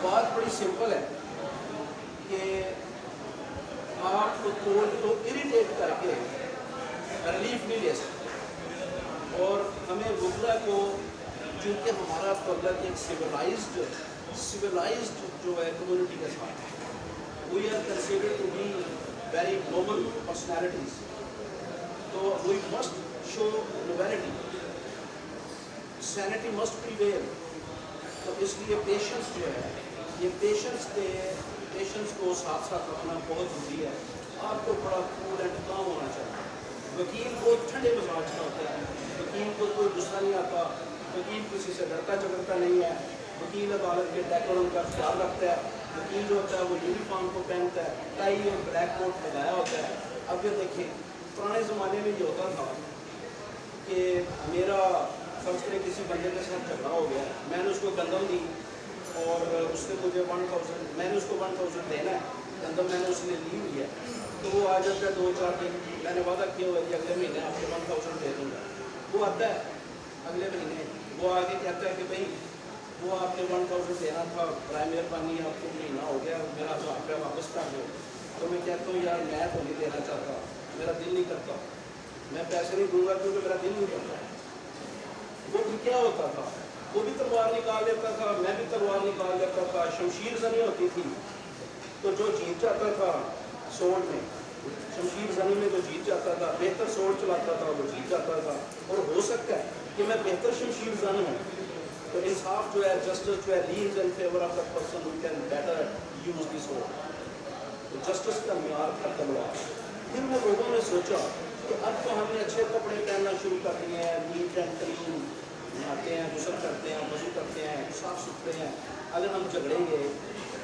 بات بڑی سمپل ہے کہ آپ کو کورٹ کو اریٹیٹ کر کے ریلیف نہیں لے سکتے، اور ہمیں وکلا کو چونکہ ہمارا تعلق ایک سویلائزڈ جو ہے کمیونٹی کے ساتھ ہے، we are considered to be very noble personalities, تو we must show nobility, sanity must prevail. تو اس لیے پیشنس جو ہے، یہ پیشنس کو ساتھ ساتھ رکھنا بہت ضروری ہے. آپ کو بڑا کول اینڈ کام ہونا چاہیے. وکیل کو ٹھنڈے مزاج کا ہوتا ہے، وکیل کو کوئی غصہ نہیں آتا، وکیل کسی سے ڈرتا جھگڑتا نہیں ہے، وکیل عدالت کے ڈیکورم کا خیال رکھتا ہے. وکیل جو ہوتا ہے وہ یونیفارم کو پہنتا ہے، ٹائی اور بلیک کوٹ لگایا ہوتا ہے. اب یہ دیکھیں پرانے زمانے میں یہ ہوتا تھا کہ میرا فرض کریں کسی بندے کے ساتھ جھگڑا ہو گیا، میں نے اس کو گندم دی اور اس نے مجھے 1000، میں نے اس کو 1000 دینا ہے، گندم میں نے اس نے لی ہوئی ہے، تو وہ آ جاتا ہے 2-4 دن، میں نے وعدہ کیا ہوا ہے کہ اگلے مہینے آپ کو 1000 دے دوں گا. وہ آتا ہے اگلے مہینے، وہ آگے کہتا ہے کہ بھائی وہ آپ نے 1000 دینا تھا، برائے مہربانی آپ کو مہینہ ہو گیا، میرا 1000 روپیہ واپس کر دو. تو میں کہتا ہوں یار میں تو نہیں دینا چاہتا، میرا دل نہیں کرتا، میں پیسے نہیں دوں گا کیونکہ میرا دل نہیں کرتا. وہ بھی کیا ہوتا تھا، وہ بھی تلوار نکال لیتا تھا، میں بھی تلوار نکال لیتا تھا، شمشیر زنی ہوتی تھی. تو جو جیت جاتا تھا سوڑ میں، شمشیر زنی میں جو جیت جاتا تھا، بہتر سوڑ چلاتا تھا وہ جیت جاتا تھا. اور ہو سکتا ہے کہ میں بہتر شمشیر زن ہوں، تو انصاف جو ہے، جسٹس جو ہے، lies in favour of the person who can better use the sword. تو جسٹس کا معیار تھا تلوار. پھر وہ لوگوں نے سوچا کہ اب تو ہم نے اچھے کپڑے پہننا شروع کر دیے ہیں، نیٹ اینڈ کلین، نہاتے ہیں، غسل کرتے ہیں، وضو کرتے ہیں، صاف ستھرے ہیں. اگر ہم جھگڑیں گے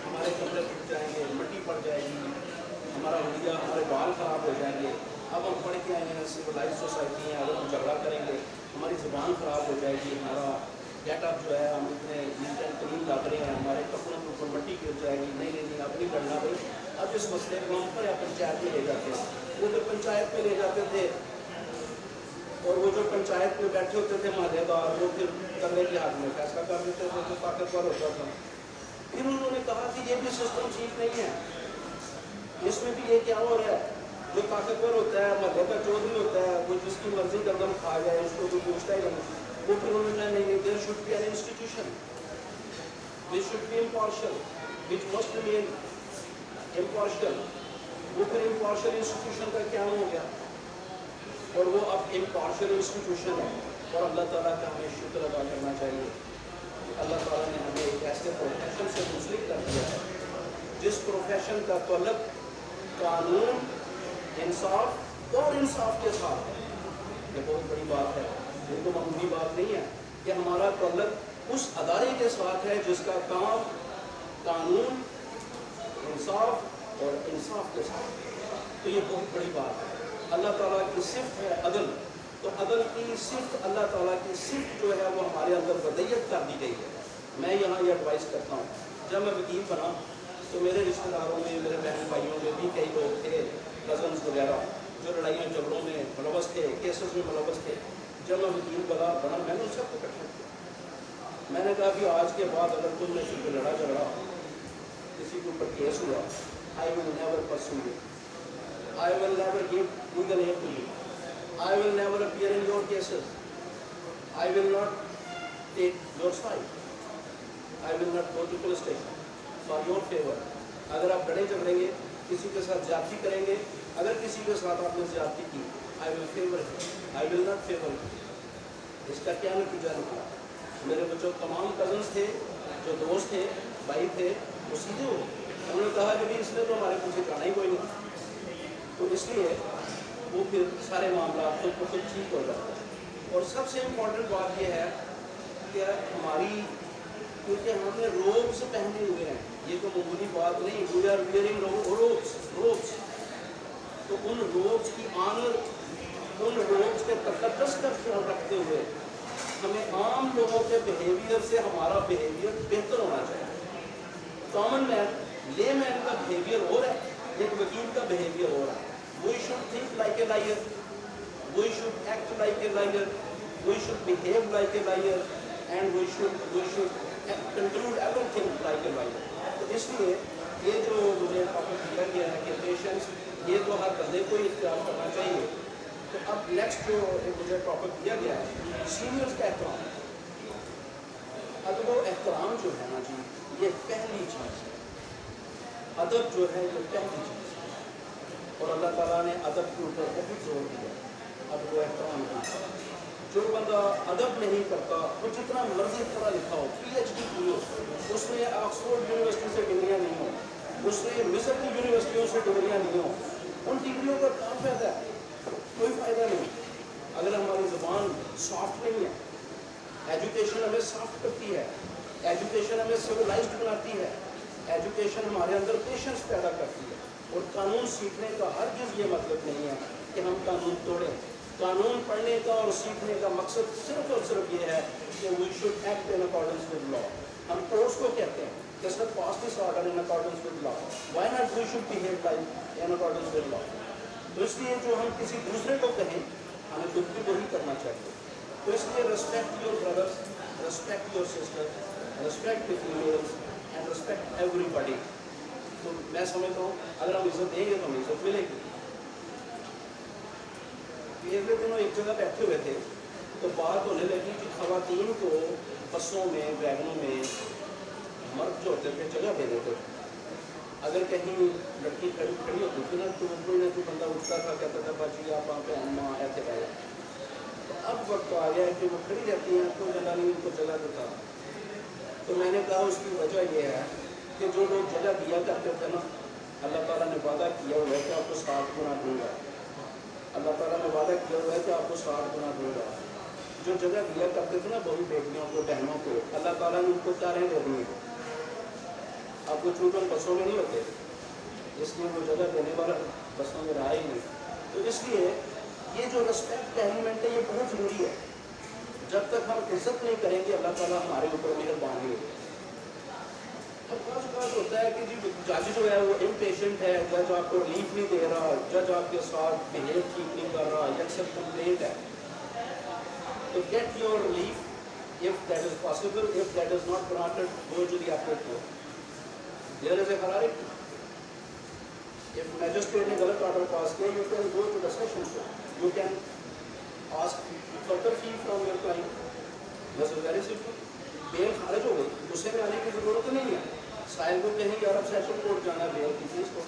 ہمارے کپڑے پھٹ جائیں گے، مٹی پڑ جائے گی، ہمارا حلیہ، ہمارے بال خراب ہو جائیں گے. اب ہم پڑھ کے آئے ہیں، سویلائز سوسائٹی ہیں، اگر ہم جھگڑا کریں گے ہماری زبان خراب ہو جائے گی، ہمارا گیٹ اپ جو ہے، ہم اتنے نیٹ اینڈ کلین لگ رہے ہیں، ہمارے کپڑوں کے اوپر مٹی گر جائے گی. نہیں نہیں نہیں، اب نہیں کرنا بھائی. اب اس مسئلے کو ہم پر یا پنچایت میں لے جاتے ہیں. وہ جو پنچایت میں لے جاتے تھے، اور وہ جو پنچایت میں بیٹھے ہوتے تھے محلے دار، وہ پھر کرنے کے ہاتھ میں فیصلہ کر دیتے تھے، جو طاقتور ہوتا تھا. پھر انہوں نے کہا کہ یہ بھی سسٹم ٹھیک نہیں ہے، اس میں بھی یہ کیا ہو رہا ہے، جو طاقتور ہوتا ہے، محلے کا چودھری ہوتا ہے، وہ جس کی مرضی قدم کھا جائے اس کو کوئی پوچھتا ہی نہیں. وہ پھر انہوں نے نہیں، there should be an institution which should be impartial, which must remain impartial. وہ پھر امپارشل انسٹیٹیوشن کا کیا ہو گیا، اور وہ اب امپارشل انسٹیٹیوشن ہے. اور اللہ تعالیٰ کا ہمیں شکر ادا کرنا چاہیے کہ اللہ تعالیٰ نے ہمیں ایک ایسے پروفیشن سے منسلک کر دیا ہے جس پروفیشن کا تعلق قانون، انصاف اور انصاف کے ساتھ ہے. یہ بہت بڑی بات ہے، یہ تو معمولی بات نہیں ہے کہ ہمارا تعلق اس ادارے کے ساتھ ہے جس کا کام قانون، انصاف اور انصاف کے ساتھ. تو یہ بہت بڑی بات ہے. اللہ تعالیٰ کی صفت ہے عدل، تو عدل کی صفت، اللہ تعالیٰ کی صفت جو ہے وہ ہمارے اندر ودیت کر دی گئی ہے. میں یہاں یہ ایڈوائز کرتا ہوں، جب میں وکیل بنا تو میرے رشتہ داروں میں، میرے بہن بھائیوں میں بھی کئی لوگ تھے، کزنس وغیرہ، جو لڑائیوں جھگڑوں میں ملوث تھے، کیسز میں ملوث تھے. جب میں وکیل بنا میں نے ان سب کو اکٹھا کیا. میں نے کہا کہ آج کے بعد اگر تم نے صرف لڑا جھگڑا، کسی کے اوپر کیس ہوا، I will never pursue you. I will never give legal aid to you. I will never appear in your cases. I will not take your side. I will not go to police station for your favor. اگر آپ لڑے جھگڑیں گے، کسی کے ساتھ زیادتی کریں گے، اگر کسی کے ساتھ آپ نے زیادتی کی، I will favor you. I will not favor you. اس کا کیا نتیجہ نکلا؟ میرے بچوں تمام کزنس تھے، جو دوست تھے، بھائی تھے، وہ سیدھے ہو گئے. انہوں نے کہا کہ اس نے تو ہمارے پیچھے جانا ہی کوئی نہیں. تو اس لیے وہ پھر سارے معاملات خود بخود ٹھیک ہو جاتے ہیں. اور سب سے امپورٹنٹ بات یہ ہے کہ ہماری، کیونکہ ہم نے روبس پہنے ہوئے ہیں، یہ تو معمولی بات نہیں، وی آر ویئرنگ روبس. تو ان روبس کی آنر، ان روبس کے تقدس کا خیال رکھتے ہوئے ہمیں عام لوگوں کے بیہیویئر سے ہمارا بیہیویئر بہتر ہونا چاہیے. کامن مین، لے مین کا بیہیویئر ہو رہا ہے، ایک وکیل کا بیہیویئر ہو رہا ہے. We should think like a lawyer, we should act like a lawyer, we should behave like a lawyer, and we should conclude every think like a wife. तो इसलिए ये जो मुझे टॉपिक दिया गया है कि पेशेंस, ये तो हर बंदे को ही इख्तियार करना चाहिए. तो अब नेक्स्ट जो मुझे टॉपिक दिया गया है, सीनियर्स का एहतराम. अदब व एहतराम जो है ना जी, ये पहली चीज़ है. अदब जो है ये पहली चीज़ है, और अल्लाह ताला ने अदब के ऊपर बहुत जोर दिया. अदब व एहतराम का जो बंदा अदब नहीं करता, वो जितना मर्जी पढ़ा लिखा हो, PhD की हो, उसने ऑक्सफोर्ड यूनिवर्सिटी से डिग्रियाँ नहीं हो, उसने मिस्र की यूनिवर्सिटियों से डिग्रियाँ नहीं हो, उन डिग्रियों का क्या फ़ायदा है? कोई फ़ायदा नहीं अगर हमारी ज़बान सॉफ्ट नहीं है. एजुकेशन हमें सॉफ्ट करती है, एजुकेशन हमें सिविलाइज्ड बनाती है, एजुकेशन हमारे अंदर पेशेंस पैदा करती है. और कानून सीखने का हरगिज़ ये मतलब नहीं है कि हम कानून तोड़ें. कानून पढ़ने का और सीखने का मकसद सिर्फ और सिर्फ ये है कि we should act in accordance with law. हम कोर्स को कहते हैं कि sir pass this order in accordance with law, why not we should behave like in accordance with law. तो इसलिए जो हम किसी दूसरे को कहें, हमें खुद भी वही करना चाहिए. तो इसलिए respect your brothers, respect your sisters, respect the females and respect everybody. तो मैं समझता हूँ अगर हम इज्जत देंगे तो हमें इज्जत मिलेगी. पिछले दिनों एक जगह बैठे हुए थे तो बात होने लगी कि ख़वातीन को बसों में, वैगनों में मर्द जो होते थे जगह दे देते थे. अगर कहीं लड़की खड़ी होती थी ना, तो कोई ना कोई बंदा उठता था, कहता था बाजी आप वहाँ पे अम्मा ऐसे रहे. तो अब वक्त आ गया है कि वो खड़ी रहती हैं, कोई जगह नहीं उनको जगह देता. तो मैंने कहा उसकी वजह यह है कि जो लोग जगह दिया करते थे ना, अल्लाह ताला ने वादा किया हुआ है कि आपको 7 गुना दूँगा. अल्लाह ताला ने वादा किया हुआ है कि आपको 7 गुना दूँगा. जो जगह दिया करते थे ना बहू बेटियों को, बहनों को, अल्लाह ताला ने उनको कारें दे दी. अब वो चूँकि बसों में नहीं होते, इसलिए वो जगह देने वाला बसों में रहा ही नहीं. तो इसलिए ये जो रिस्पेक्ट का एलिमेंट है ये बहुत ज़रूरी है. जब तक हम इज्जत नहीं करेंगे अल्लाह ताला हमारे ऊपर मेहरबानी होगी. अब बात होता है कि जी जज जो है वो इम्पेशेंट है, जज आपको रिलीफ नहीं दे रहा, जज आपके साथ बिहेव ठीक नहीं कर रहा, ये अक्सर कंप्लेंट है. तो get your relief if that is possible. If that is not granted, go to the appeal court. There is a hierarchy. If magistrate ने गलत ऑर्डर पास किया, you can go to the session court. You can ask further fee from your client. This is very simple. Bail खारिज हो गई, गुस्से में आने की ज़रूरत नहीं है. साहिल को कहेंगे अरब सेशन कोर्ट जाना बेल की चीज़ को.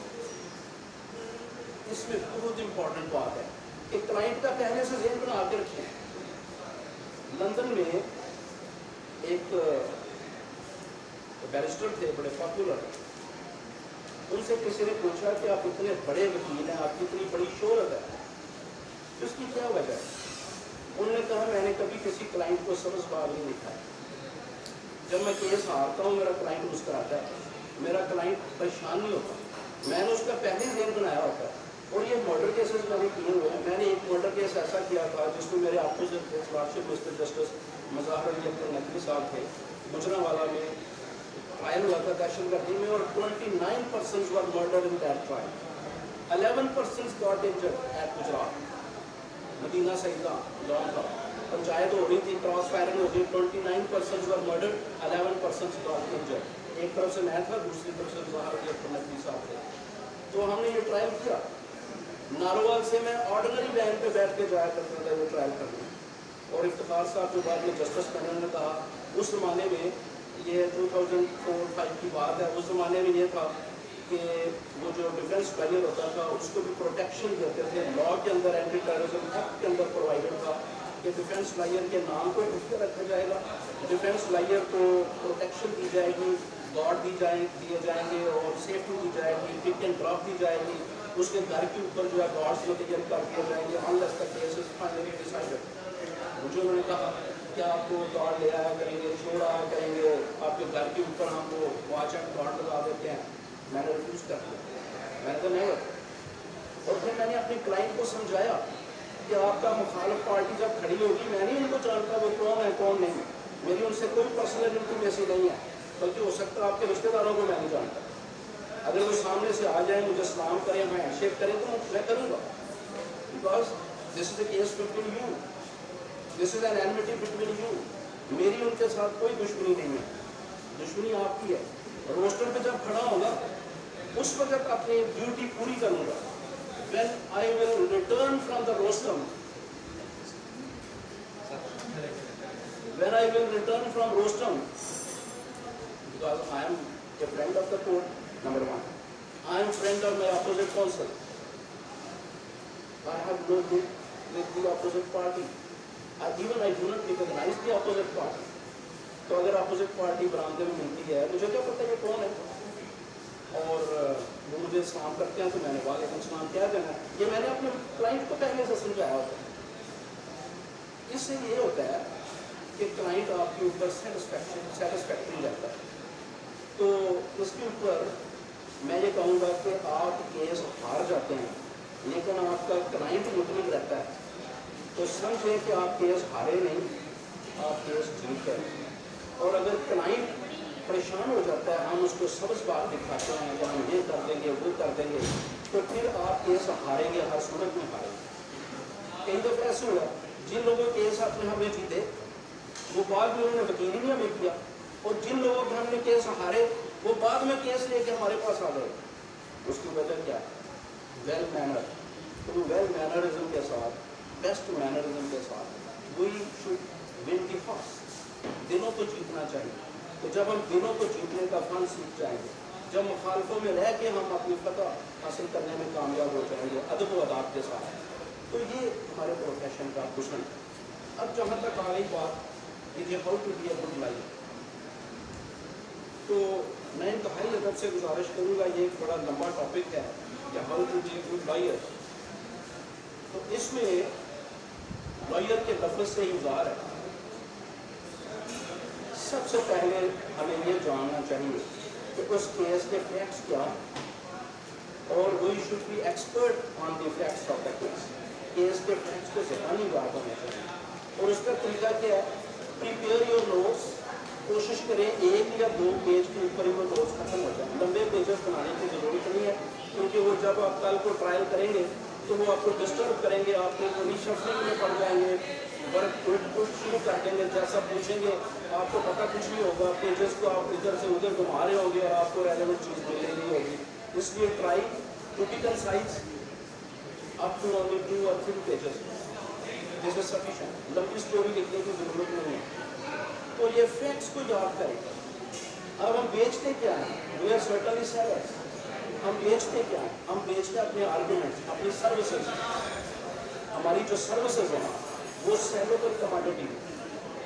इसमें बहुत इंपॉर्टेंट बात है कि क्लाइंट का कहने से जेल बना के रखें. लंदन में एक बैरिस्टर थे बड़े पॉपुलर. उनसे किसी ने पूछा कि आप इतने बड़े वकील हैं, आपकी इतनी बड़ी शोहरत है, तो इसकी क्या वजह है? उन्होंने कहा मैंने कभी किसी क्लाइंट को सब्ज़ बाल नहीं लिखा है. जब मैं केस हारता हूँ मेरा क्लाइंट मुस्कुराता है, मेरा क्लाइंट परेशान नहीं होता. मैंने उसका पहले जेल बनाया होता है. और ये मर्डर केसेस मैंने किए हुए हैं. मैंने एक मर्डर केस ऐसा किया था जिसमें मेरे opposite lordship mister justice Mazahar Ali Akhtar Naqvi Sahab थे. गुजरांवाला में ट्रायल हुआ था दहशतगर्दी में, और 29 persons were murder in that trial. 11 persons got injured at Gujarat. Madina Saida lawn था, पंचायत हो रही थी, क्रॉस फायरिंग हो गई. 29 persons were murder, 11 persons got injured. एक तरफ से मैं था, दूसरी तरफ से मज़ाहर अली अख्तर नकवी साहब थे. तो हमने ये ट्रायल किया. नारोवाल से मैं ऑर्डिनरी वैन पे बैठ के जाया करता था वो ट्रायल करने. और इफ्तिखार साहब जो बाद में जस्टिस पैनल ने कहा, उस ज़माने में ये 2004-05 की बात है, उस ज़माने में ये था कि वो जो डिफेंस लॉयर होता था उसको भी प्रोटेक्शन देते थे. लॉ के अंदर एंटी टेररिज्म एक्ट के अंदर प्रोवाइडेड था कि डिफेंस लॉयर के नाम को उठ के रखा जाएगा, डिफेंस लॉयर को प्रोटेक्शन दी जाएगी, गार्ड दिए जाएंगे और सेफ्टी दी जाएगी, पिक एंड ड्रॉप दी जाएगी. उसके घर के ऊपर जो है गार्ड्स मटेरियल कर दिए जाएंगे unless the case is finally decided. मुझे उन्होंने कहा कि आपको गार्ड ले आया करेंगे, छोड़ आया करेंगे, आपके घर के ऊपर हम वो वॉच एंड गार्ड लगा देते हैं. मैंने रिफ्यूज़ कर दिया. मैंने तो नहीं. और फिर मैंने अपने क्लाइंट को समझाया कि आपका मुखालिफ पार्टी जब खड़ी होगी, मैं नहीं उनको जानता वो कौन है कौन नहीं. मेरी उनसे कोई पर्सनल इंटीमेसी नहीं है, बल्कि हो सकता है आपके रिश्तेदारों को मैं नहीं जानता. अगर वो सामने से आ जाए, मुझे सलाम करें, मैं हैंडशेक करें तो मैं करूँगा. Because this is the case between you, this is an enmity between you. मेरी उनके साथ कोई दुश्मनी नहीं है. दुश्मनी आपकी है। रोस्टर पे जब खड़ा होगा उस वक्त अपनी ड्यूटी पूरी करूँगा। When I will return from the rostrum, when I will return from rostrum, because I am a friend of the court, number one, I am friend of my opposite counsel. I have no deal with the opposite party. Even I do not recognize the opposite party. तो अगर opposite party बरामदे में मिलती है, मुझे क्या पता ये कौन है, और वो मुझे सलाम करते हैं तो मैंने वालेकुम सलाम क्या देना है, ये मैंने अपने क्लाइंट को पहले से समझाया होता है। इससे ये होता है कि क्लाइंट आपके ऊपर सेटिस्फैक्ट्री रहता है। तो उसके ऊपर मैं ये कहूँगा कि आप केस हार जाते हैं लेकिन आपका क्लाइंट मुतमिन रहता है, तो समझें कि आप केस हारे नहीं, आप केस जीत गए। और अगर क्लाइंट परेशान हो जाता है, हम उसको सबस बात दिखाते हैं कि हम ये कर देंगे वो कर देंगे, तो फिर आप केस हारेंगे, हर सूरत में हारेंगे। कई दफ़े ऐसे हुआ जिन लोगों केस अपने हमें जीते वो बाद में उन्होंने वकील ही नहीं हमें किया, और जिन लोगों के हमने केस हारे वो बाद में केस लेके हमारे पास आ गए। उसकी वजह क्या है? Well manner. तो वेल मैनरिज्म के साथ, बेस्ट मैनरिज्म के साथ we should win the horse. दिलों को जीतना चाहिए। तो जब हम दिलों को जीतने का फन सीख जाएंगे, जब मुखालफों में रह के हम अपनी फतह हासिल करने में कामयाब हो जाएंगे अदब व अदाब के साथ, तो ये हमारे प्रोफेशन का भूषण है। अब जहाँ तक आ गई बात कि how to be a good life, तो मैं इंतहाई अदब से गुजारिश करूँगा, ये एक बड़ा लंबा टॉपिक है कि how to be a good lawyer. तो इसमें लॉयर के लफ्ज़ से ही उजार है। सबसे पहले हमें ये जानना चाहिए कि उस केस के फैक्ट्स क्या हैं, और we should be expert on the facts of the case. Case के फैक्ट्स को ज़बानी बात होना चाहिए, और उसका तरीका क्या है? Prepare your notes. कोशिश करें 1 या 2 पेज के ऊपर ही वो नोट्स खत्म हो जाए। लंबे पेजेस बनाने की ज़रूरत नहीं है, क्योंकि वो जब आप कल को ट्रायल करेंगे तो वो आपको डिस्टर्ब करेंगे, आपको रिशफलिंग में पड़ जाएंगे, वर्क उठ शुरू कर देंगे, जैसा पूछेंगे आपको पता कुछ नहीं होगा, पेजेस को आप इधर से उधर घुमा रहे होंगे और आपको रेलेवेंट चीज़ मिल रही होगी। इसलिए try to be concise up to only 2 or 3 pages, this is sufficient. लंबी स्टोरी लिखने की ज़रूरत नहीं है। तो ये फैक्ट्स को याद करें। अब हम बेचते क्या हैं? We are certainly sellers. हम बेचते क्या हैं? हम बेचते अपने आर्गूमेंट्स, अपनी सर्विसेज। हमारी जो सर्विसेज हैं वो सेलेबल कमोडिटी।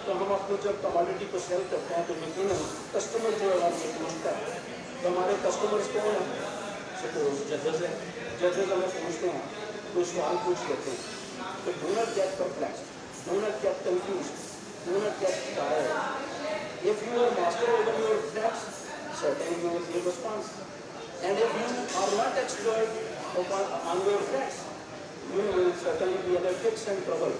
तो हम अपनी जब कमोडिटी को सेल करते हैं तो यकीनन कस्टमर जो है हमसे पूछता है। तो हमारे कस्टमर्स कौन हैं? सपोज जजेस हैं। जजेस हमें पूछते हैं, तो सवाल पूछ लेते हैं। तो do not get perplexed, do not get confused, do not get tired. If you are master over your facts, certainly you will give response. And if you are not expert on your facts, you will certainly be in a fix and trouble.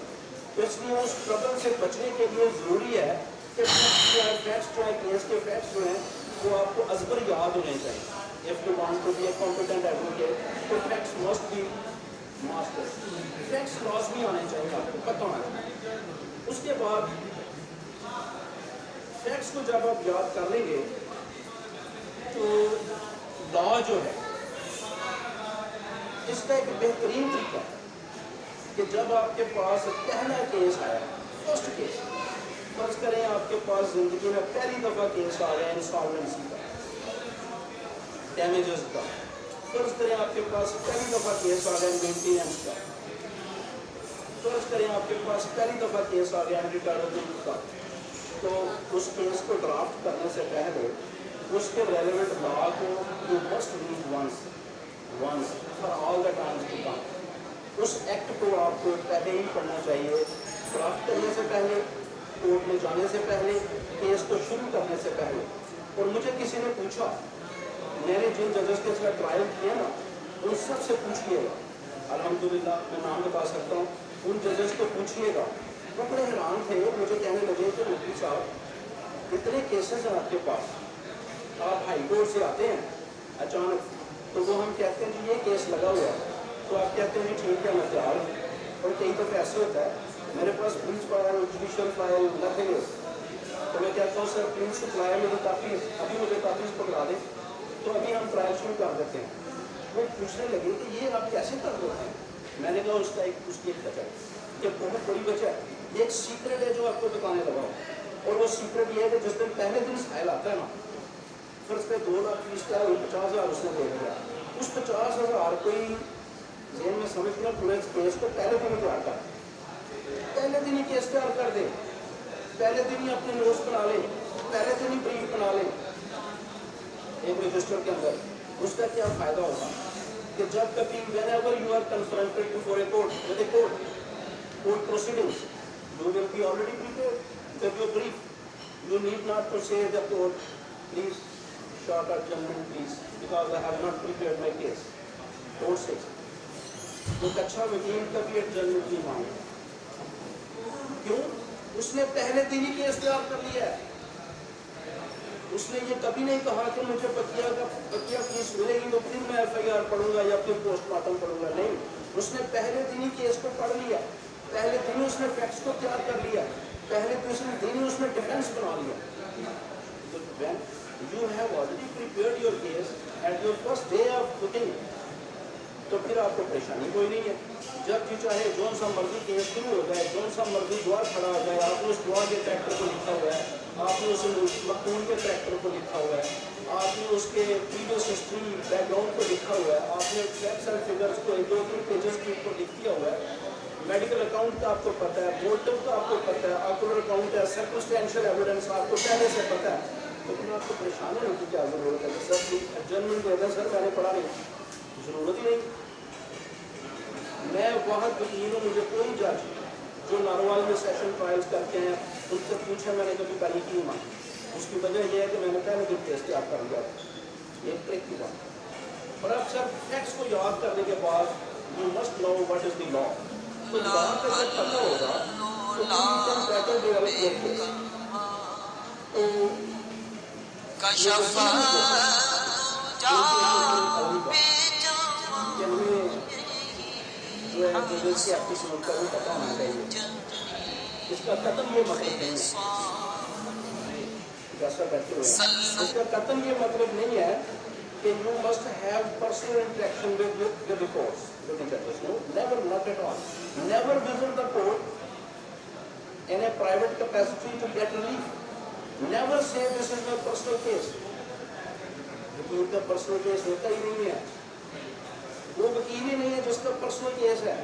तो इसलिए उस trouble से बचने के लिए ज़रूरी है कि फैक्ट्स जो है, केस के फैक्ट्स जो हैं वो आपको अज़बर याद होने चाहिए। If you want to be a competent advocate, तो facts must be master. Facts laws भी आने चाहिए, आपको पता होना चाहिए। उसके बाद फैक्ट्स को जब आप याद कर लेंगे तो लॉ जो है इसका एक बेहतरीन तरीका है कि जब आपके पास पहला केस आया, फर्स्ट केस, फर्ज करें आपके पास ज़िंदगी में पहली दफ़ा केस आ गया इंसॉल्वेंसी का, डैमेजेस का। फर्ज करें आपके पास पहली दफ़ा केस आ गया मेंटेनेंस का। फर्ज करें आपके पास पहली दफ़ा केस आ गया एंटी टेररिज्म का। तो उस केस को ड्राफ्ट करने से पहले उसके रेलेवेंट लॉ को you must read once for all the times to come. उस एक्ट को आपको पहले ही पढ़ना चाहिए, ड्राफ्ट करने से पहले, कोर्ट में जाने से पहले, केस को शुरू करने से पहले। और मुझे किसी ने पूछा, मैंने जिन जजेस के साथ ट्रायल किया ना, उन सब से पूछिएगा, अल्हम्दुलिल्लाह मैं नाम बता सकता हूँ, उन जजेस को पूछिएगा। वो बड़े हैरान थे, मुझे कहने लगे कि मुफ्ती साहब इतने केसेस हैं आपके पास, आप हाई कोर्ट से आते हैं अचानक, तो वो हम कहते हैं कि ये केस लगा हुआ है, तो आप कहते हैं ठीक है मैं तैयार हूँ। और कई दफ़े ऐसे होता है मेरे पास police file, judicial file, nothing, तो मैं कहता हूँ सर प्लीज सप्लाई मुझे काफ़ी अभी मुझे काफ़ी पकड़ा दे, तो अभी हम ट्रायल शुरू कर देते हैं। वो पूछने लगे कि ये आप कैसे कर देते हैं? मैंने कहा उसका उसकी एक वजह है, ये बहुत बड़ी वजह है, एक सीक्रेट है जो आपको बताने लगा हूँ। और वो सीक्रेट ये है कि जिस दिन पहले दिन साइल आता है ना, फर्ज पे 2 लाख 20 का 50,000 उसने दे दिया, उस 50,000 कोई जेल में समझ लिया पूरे केस को पहले दिन ही तैयार कर, पहले दिन ही केस तैयार कर दे, पहले दिन ही अपने नोट्स बना ले, पहले दिन ही ब्रीफ बना ले एक रजिस्टर के अंदर। उसका क्या फायदा होगा कि जब कभी whenever you are confronted before a court with a court proceedings, you will be already prepared with your brief. You need not to say the court, please short adjournment please, because I have not prepared my case. Court says तो अच्छा वकील कभी adjournment नहीं मांगे, क्यों? उसने पहले दिन ही केस तैयार कर लिया है। उसने ये कभी नहीं कहा कि मुझे बकिया फीस मिलेगी तो फिर मैं FIR पढ़ूंगा या फिर पोस्टमार्टम पढ़ूंगा, नहीं, उसने पहले दिन ही केस को पढ़ लिया, पहले दिन ही उसने फैक्ट्स को तैयार कर लिया, पहले दिन ही उसने डिफेंस बना लिया। तो when you have already prepared your case at your first day of looking, तो फिर आपको परेशानी कोई नहीं है। जब भी चाहे जो सा मर्जी केस शुरू हो जाए, जो सा मर्जी द्वार खड़ा हो जाए, आपने उस द्वार के ट्रैक्टर को लिखा हुआ है, आपने उस मखनून के ट्रैक्टर को लिखा हुआ है, आपने उसके प्रीवियस हिस्ट्री बैकग्राउंड को लिखा हुआ है, आपने फैक्ट्स एंड फिगर्स को 2-3 पेजेस के ऊपर लिख दिया हुआ है, मेडिकल अकाउंट का आपको पता है, मोटिव का आपको पता है, ऑक्यूलर अकाउंट है, सर्कमस्टेंशियल एविडेंस आपको पहले से पता है, तो फिर आपको परेशान होने की क्या जरूरत है कि सर एडजर्नमेंट दे दें, सर मैंने पढ़ा नहीं, जरूरत ही नहीं। मैं वहाँ वकील हूँ, मुझे कोई जज जो नारोवाल में सेशन ट्रायल्स करते हैं उनसे पूछा, मैंने कभी तारीख नहीं मांगी, उसकी वजह यह है कि मैंने पहले दिन केस तैयार कर लिया, ये ट्रिक की बात। और अब सर फैक्ट्स को याद करने के बाद you must know what is the law, तो वहाँ पे जब पता होगा तो can better develop your case. तो जैसे आपकी समझ का भी पता होना चाहिए, इसका कतन ये मतलब नहीं है, जैसा बैठे हुए हैं, इसका कतन ये मतलब नहीं है कि you must have personal interaction with the courts, with the judges. No, never, not at all. Never visit the court in a private capacity to get relief. Never say this is my personal case. क्योंकि उनका personal case होता ही नहीं है, वो वकील ही नहीं है जिसका पर्सनल केस है।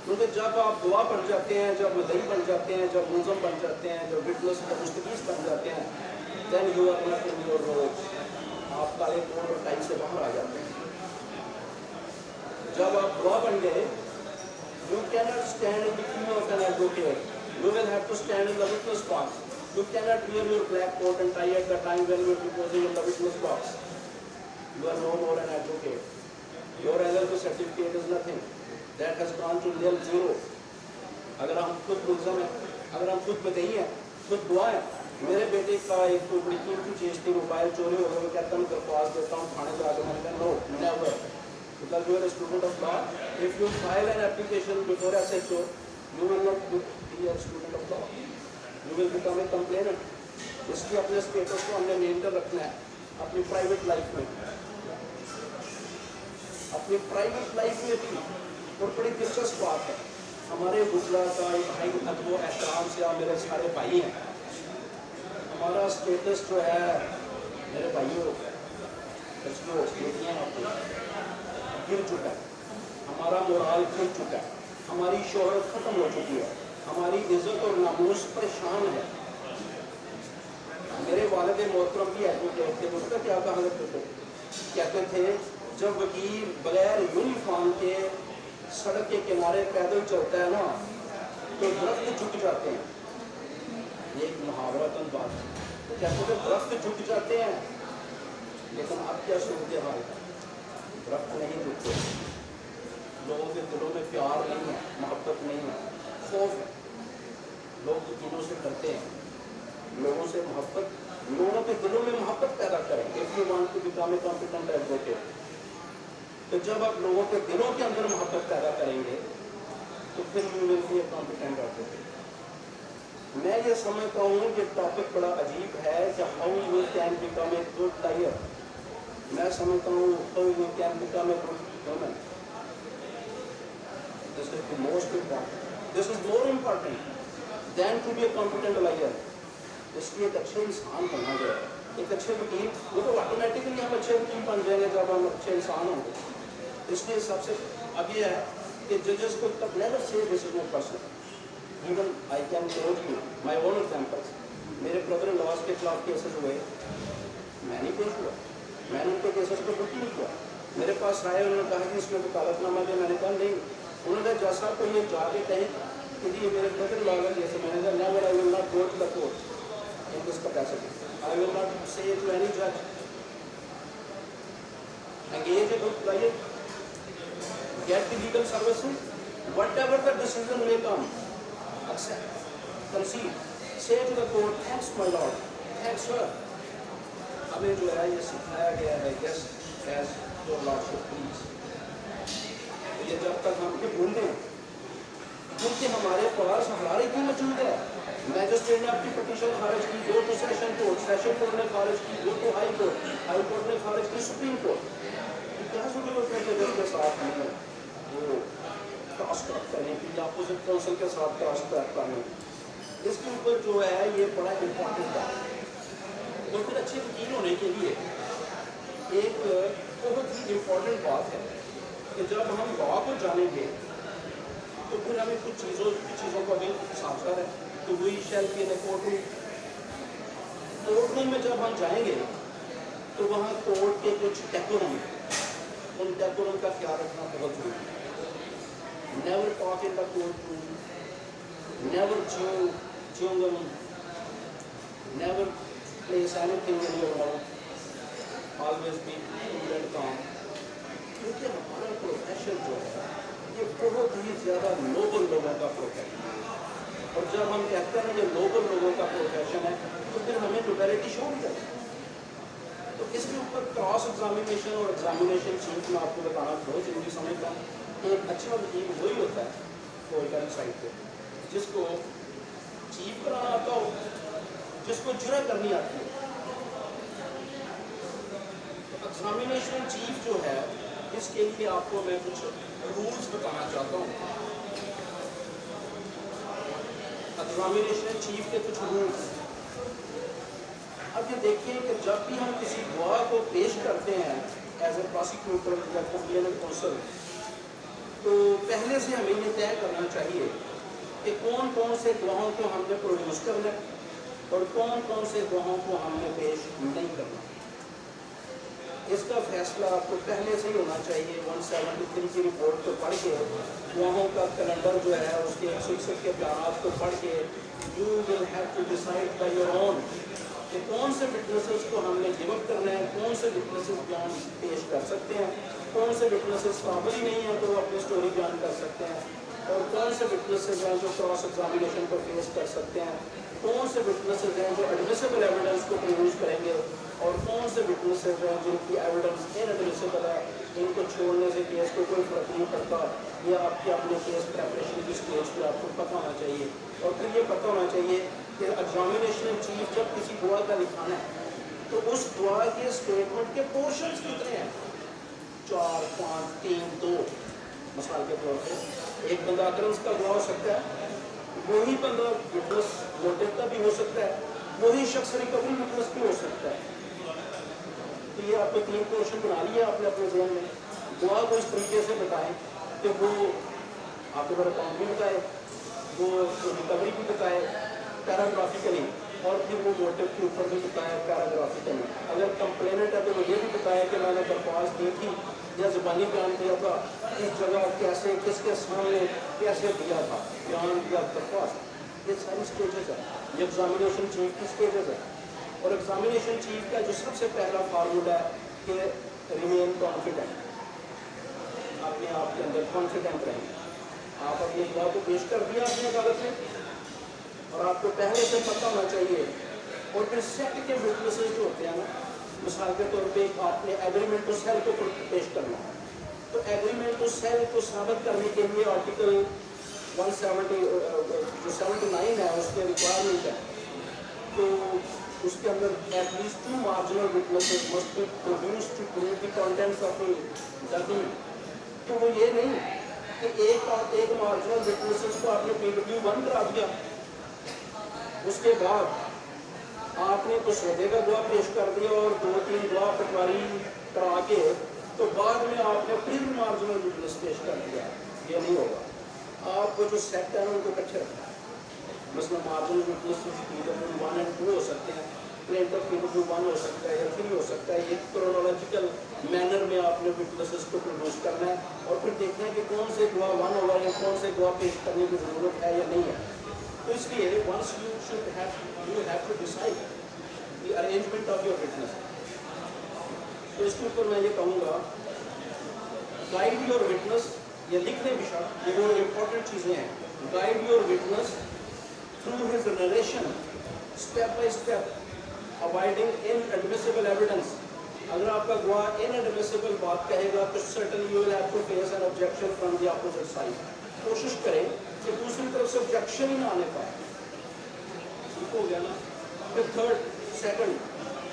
क्योंकि जब आप गवाह बन जाते हैं, जब मुद्दई बन जाते हैं, जब मुलज़म बन जाते हैं, जब विटनेस या मुस्तकीस बन जाते हैं, then you are not in your role, आप काले कोड और टाई से बाहर आ जाते हैं। जब आप गवाह बन गए, you can not stand in the queue of an advocate, you will have to stand in the witness box, you can not wear your black coat and tie at the time when you are deposing in the witness box, you are no more an advocate, your LLB certificate is nothing, that has gone to nil zero। अगर हम खुद मुलज़म हैं, अगर हम खुद मुद्दई हैं, खुद गवाह हैं, मेरे बेटे का एक कोई बड़ी कीमती चीज़ थी, मोबाइल चोरी हो गया, मैं कहता हूँ दरख्वास्त देता हूँ थाने जा के, मैंने कहा no never, because you are a student of law, if you file an application before SHO, you will not be a student of law, you will become a complainant. इसलिए अपने स्टेटस को हमने मेंटेन रखना है अपनी private life में, अपनी private life में भी। और बड़ी दिलचस्प बात है, हमारे गुजरा का एक भाई अदब एहतराम से आप मेरे सारे भाई हैं, हमारा स्टेटस जो है मेरे भाइयों बेटियाँ गिर चुका है, हमारा मोराल गिर चुका है, हमारी शोहरत ख़त्म हो चुकी है, हमारी इज़्ज़त और नामूस परेशान है। मेरे वालिद मोहतरम भी एडवोकेट थे, उसका क्या कहा करते थे, कहते थे जब वकील बगैर यूनिफॉर्म के सड़क के किनारे पैदल चलता है ना तो दरख्त झुक जाते हैं, ये एक मुहावरतन बात है, तो कहते थे दरख्त झुक जाते हैं, लेकिन अब क्या सूरत हाल है, दरख्त नहीं झुकते, लोगों के दिलों में प्यार नहीं है, मोहब्बत नहीं है, खौफ है, लोग वकीलों से डरते हैं, लोगों से मोहब्बत, लोगों के दिलों में मोहब्बत पैदा करें, if you want to become a competent advocate. तो जब आप लोगों के दिलों के अंदर मोहब्बत पैदा करेंगे तो फिर you will be a competent advocate. میں یہ سمجھتا ہوں کہ ٹاپک بڑا عجیب ہے کہ how you can become a good lawyer. میں سمجھتا ہوں how you can become a good woman. This is the most important. This is more important than to be a competent lawyer. اس لیے ایک اچھے انسان بننا جو ہے, ایک اچھے وکیل, وہ تو آٹومیٹکلی ہم اچھے وکیل بن جائیں گے جب ہم اچھے انسان ہوں گے. اس لیے سب سے اب یہ ہے کہ ججز کو تب never say this is not personal. Even I can quote you my own examples. میرے بردر ان لاز کے خلاف کیسز ہوئے, میں نہیں پیش ہوا, میں نے ان کے کیسز کو بک نہیں کیا. میرے پاس آئے, انہوں نے کہا کہ اس میں وکالت نامہ دے. میں نے کہا نہیں. انہوں نے جیسا کو یہ جا کے کہیں کہ جی میرے بردر ان لاز ہے جیسے, میں نے کہا never I will not go to the court in this capacity. I will not say to any judge, engage a good lawyer, get the legal services, whatever the decision may come, accept, concede, say to the court, thanks my lord, thanks sir. ہمیں جو ہے یہ سکھایا گیا ہے yes as your lordship please. یہ جب تک ہم یہ بھول گئے کیونکہ ہمارے پاس ہمارے کیوں موجود ہے. میجسٹریٹ نے اپنی پٹیشن خارج کی, go to session court, session court نے خارج کی, go to high court, high court نے خارج کی سپریم کورٹ. کیا ضرورت ہے کہ جج کے ساتھ ہمیں وہ کراس کریکٹ کرنے کی یا اپوزٹ کونسل کے ساتھ کراس کریکٹ کرنے کی. اس کے اوپر جو ہے یہ بڑا امپورٹنٹ ہے. تو پھر اچھے وکیل ہونے کے لیے ایک بہت ہی امپورٹنٹ بات ہے کہ جب ہم لا کو جانیں گے تو پھر ہمیں کچھ چیزوں کا بھی سامنا ہے. تو وہی شیل کے کورٹ روم, کورٹ روم میں جب ہم جائیں گے تو وہاں کورٹ کے کچھ ڈیکورم, ان ڈیکورم کا خیال رکھنا بہت ضروری ہے. Never talk in the court room, never chewing gum, never place anything in your mouth, always be cool and calm. کیونکہ ہمارا پروفیشن جو ہے یہ بہت ہی زیادہ نوبل لوگوں کا پروفیشن ہے. اور جب ہم کہتے ہیں یہ نوبل لوگوں کا پروفیشن ہے تو پھر ہمیں ٹوٹیلٹی شو بھی کرے. تو اس کے اوپر کراس ایگزامینیشن اور ایگزامینیشن چیف میں آپ کو بتانا بہت ضروری سمجھتا ہوں. ایک اچھا وکیل وہی ہوتا ہے کورٹ سائڈ پہ جس کو چیف کرانا آتا ہو, جس کو جرح کرنی آتی ہے. ایگزامینیشن چیف جو ہے اس کے لیے آپ کو میں کچھ رولس بتانا چاہتا ہوں. ایگزامینیشن چیف کے کچھ رولس. اب یہ دیکھیں کہ جب بھی ہم کسی گواہ کو پیش کرتے ہیں ایز اے پروسیکیوٹر یا کمپلیننٹ کونسل, تو پہلے سے ہمیں یہ طے کرنا چاہیے کہ کون کون سے گواہوں کو ہم نے پروڈیوس کرنا اور کون کون سے گواہوں کو ہم نے پیش نہیں کرنا. اس کا فیصلہ آپ کو پہلے سے ہی ہونا چاہیے. 173 کی رپورٹ کو پڑھ کے, گواہوں کا کیلنڈر جو ہے اس کے 161 کے بیانات کو پڑھ کے, you will have to decide by your own کہ کون سے وٹنسز کو ہم نے گیو اپ کرنا ہے, کون سے وٹنسز بیان پیش کر سکتے ہیں, کون سے وٹنسز قابل ہی نہیں ہیں تو وہ اپنی اسٹوری بیان کر سکتے ہیں, اور کون سے وٹنسز ہیں جو کراس ایگزامینیشن کو فیس کر سکتے ہیں, کون سے وٹنسز ہیں جو ایڈمیسیبل ایویڈنس کو پروڈیوس کریں گے, اور کون سے وٹنسز ہیں جن کی ایویڈنس انیڈمیسیبل ہے, ان کو چھوڑنے سے کیس کو کوئی فرق نہیں پڑتا. یہ آپ کے اپنے کیس پریپریشن کی اسٹیج پہ آپ کو پتہ ہونا چاہیے. اور پھر یہ پتہ ہونا چاہیے کہ ایگزامینیشن چیف جب کسی گواہ کا لکھانا ہے تو اس گواہ کے اسٹیٹمنٹ کے پورشنز کتنے ہیں, 4, 5, 3, 2. مثال کے طور پہ ایک بندہ اکرنس کا گواہ ہو سکتا ہے, وہی بندہ وٹنس موٹو کا بھی ہو سکتا ہے, وہی شخص ریکوری وٹنس بھی ہو سکتا ہے. تو یہ آپ نے 3 پورشن بنا لیا آپ نے اپنے ذہن میں. گواہ کو اس طریقے سے بتائیں کہ وہ آپ کے بارے اکاؤنٹ بھی بتائے, وہ ریکوری بھی بتائے پیراگرافیکلی, اور پھر وہ موٹو کے اوپر بھی بتایا پیراگرافیکلی. اگر کمپلیننٹ ہے تو وہ یہ بھی بتایا کہ میں نے درخواست دی تھی یا زبانی بیان دیا تھا, کس جگہ کیسے کس کے سامنے کیسے دیا تھا بیان دیا درخواست. یہ ساری اسٹیجز ہیں. یہ ایگزامینیشن چیف کی اسٹیجز ہے. اور ایگزامینیشن چیف کا جو سب سے پہلا فارمولا ہے کہ ریمین کانفیڈنٹ, اپنے آپ کے اندر کانفیڈنٹ رہیں. آپ اپنی گواہ کو پیش کر دیا اپنی عدالت میں اور آپ کو پہلے سے پتہ ہونا چاہیے. اور پھر سیٹ کے وٹنسز جو ہوتے ہیں نا, مثال کے طور پہ آپ نے ایگریمنٹ ٹو سیل کو پیش کرنا ہے, تو ایگریمنٹ ٹو سیل کو ثابت کرنے کے لیے آرٹیکل 170 जो 79 है उसके रिक्वायरमेंट है, तो उसके अंदर at least 2 marginal witnesses must be produced to prove the contents of the document. तो वो ये नहीं कि एक मार्जिनल विटनेसेस को आपने PW1 करा दिया, उसके बाद आपने तो सौदे का गवाह पेश कर दिया और 2-3 गवाह पटवारी करा के तो बाद में आपने फिर मार्जिनल विटनेस पेश कर दिया। ये नहीं होगा। आपको जो सेट है उनको इकट्ठे रखना है। मतलब मार्जिनल विटनेस PW1 और 2 हो सकते हैं, प्लेंटिफ PW1 हो सकता है या 3 हो सकता है। एक क्रोनोलॉजिकल मैनर में आपने विटनेसेस को प्रोड्यूस करना है और फिर देखना है कि कौन से गवाह 1 होगा या कौन से गवाह पेश करने की ज़रूरत है या नहीं है। तो इसलिए once you have to decide the arrangement of your witness. तो इसके ऊपर मैं ये कहूँगा, गाइड योर विटनेस, ये लिखने भी शर्त, ये वो इम्पोर्टेंट चीज़ें हैं। Guide your witness through his narration step by step, avoiding inadmissible evidence. अगर आपका गवाह इनएडमिसिबल बात कहेगा तो certainly you will have to face an objection from the opposite side. कोशिश करें कि दूसरी तरफ से ऑब्जेक्शन ही ना आने पाए। ठीक हो गया ना। फिर सेकंड,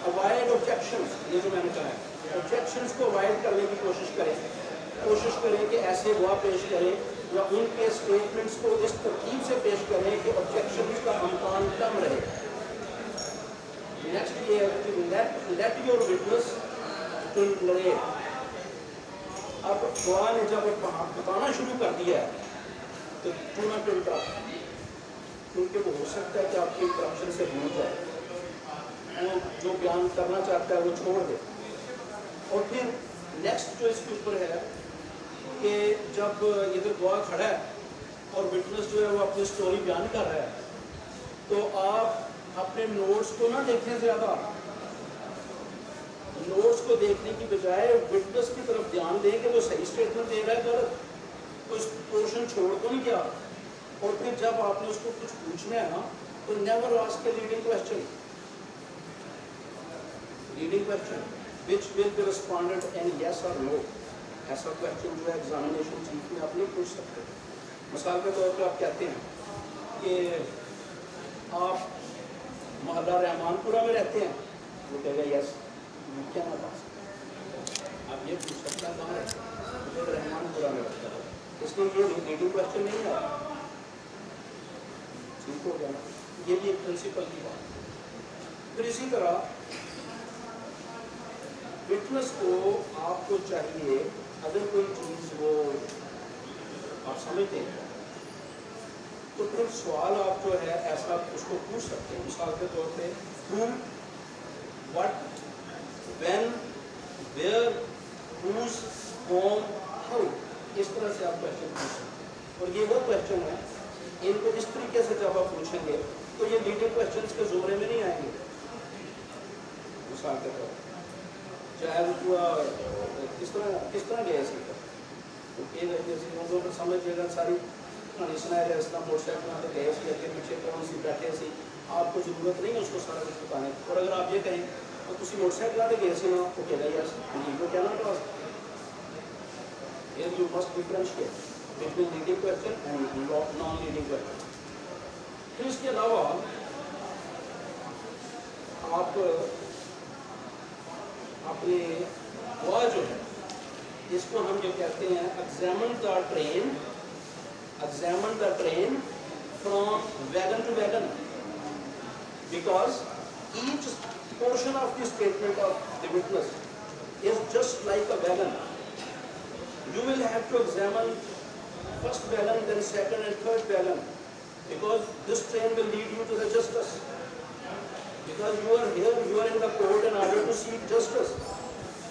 अवॉइड ऑब्जेक्शंस। ये जो मैंने कहा है, ऑब्जेक्शंस को अवॉइड करने की कोशिश करें। कोशिश करें कि ऐसे गवाह पेश करें या उनके स्टेटमेंट्स को इस तरतीब से पेश करें कि ऑब्जेक्शंस का अमकान कम रहे। नेक्स्ट ये है कि let your witness to narrate. अब गवाह ने जब बताना शुरू कर दिया है तो टू नॉट इंटरप्ट, क्योंकि वो हो सकता है कि आपकी इंटरप्शन से भूल जाए, वो जो बयान करना चाहता है वो छोड़ दे। और फिर नेक्स्ट जो इसके ऊपर है कि जब इधर गवाह खड़ा है और विटनेस जो है वो अपनी स्टोरी बयान कर रहा है, तो आप अपने नोट्स को ना देखें ज़्यादा। नोट्स को देखने की बजाय विटनेस की तरफ ध्यान दें कि वो सही स्टेटमेंट दे रहा है, गलत तो पोर्शन छोड़ तो नहीं गया। और फिर जब आपने उसको कुछ पूछना है ना, तो never ask a leading question which will be responded in yes or no। ऐसा क्वेश्चन जो है एग्जामिनेशन चीफ में आप नहीं पूछ सकते। मिसाल के तौर पर आप कहते हैं कि आप मोहल्ला रहमानपुरा में रहते हैं, वो कहेगा यस, क्या ना पास। आप ये पूछ सकते हैं कहाँ रहते हैं, तो रहमानपुरा में रहता है, इसलिए ये लीडिंग क्वेश्चन नहीं है। ठीक हो गया ना। ये भी एक प्रिंसिपल की बात। फिर इसी तरह विटनेस को आपको चाहिए, अगर कोई चीज़ वो आप समझते हैं तो फिर सवाल आप जो है ऐसा उसको पूछ सकते हैं। मिसाल के तौर पे who, what, when, where, whose, whom, how, इस तरह से आप क्वेश्चन पूछ सकते हैं। और ये वो क्वेश्चन है, इनको इस तरीके से जब आप पूछेंगे तो ये लीडिंग क्वेश्चन के ज़ोरे में नहीं आएंगे। मिसाल के तौर पर चाहे वो किस तरह गया सीखा तो फिर समझिएगा सारी कहानी सुनाया गया। इसका मोटरसाइकिल तो गए सी अगे पीछे कौन सी बैठे सी, आपको ज़रूरत नहीं है उसको सारा कुछ बताने। और अगर आप ये कहें तो तुम मोटरसाइकिल तो गए सी ना, तो कहना यस वो कहना तो you must differentiate between leading question and non leading question. फिर इसके अलावा आप अपने गवाह जो है इसको हम जो कहते हैं examine the train from wagon to wagon, because each portion of the statement of the witness is just like a wagon. You will have to examine first wagon, then second and third wagon, because this train will lead you to the justice, because you are here, you are in the court in order to seek justice।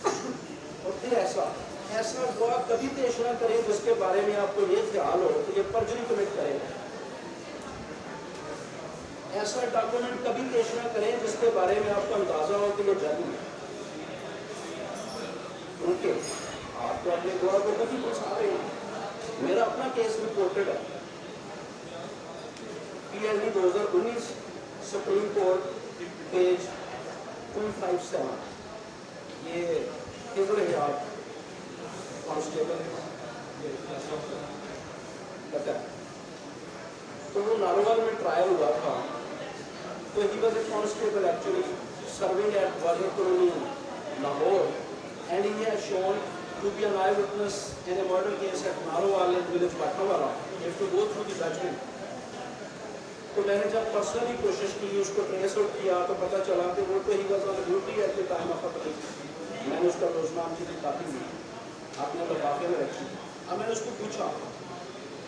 और फिर ऐसा गवाह कभी पेश ना करें जिसके बारे में आपको ये ख्याल हो कि ये परजरी कमिट करेगा। ऐसा डॉक्यूमेंट कभी पेश ना करें जिसके बारे में आपको अंदाजा हो कि ये जाली है, क्योंकि आप तो अपने गवाह को कभी फंसा रहे हैं। मेरा अपना केस रिपोर्टेड है PLD 2019 सुप्रीम कोर्ट पेज 257। ये किधर है आप कांस्टेबल पता है तो वो नारोवाल में ट्रायल हुआ था, तो he was a constable actually serving at Water Colony Lahore, and he has shown to be an eyewitness in a murder case at Narowal in village Batawala, you have to go through the judgment. तो मैंने जब personally कोशिश की उसको trace out किया तो पता चला कि वो तो he was on duty eight the time of a मैंने उसका रोजनामे की कापी ली, आपने लिफाफे में रखी। अब मैंने उसको पूछा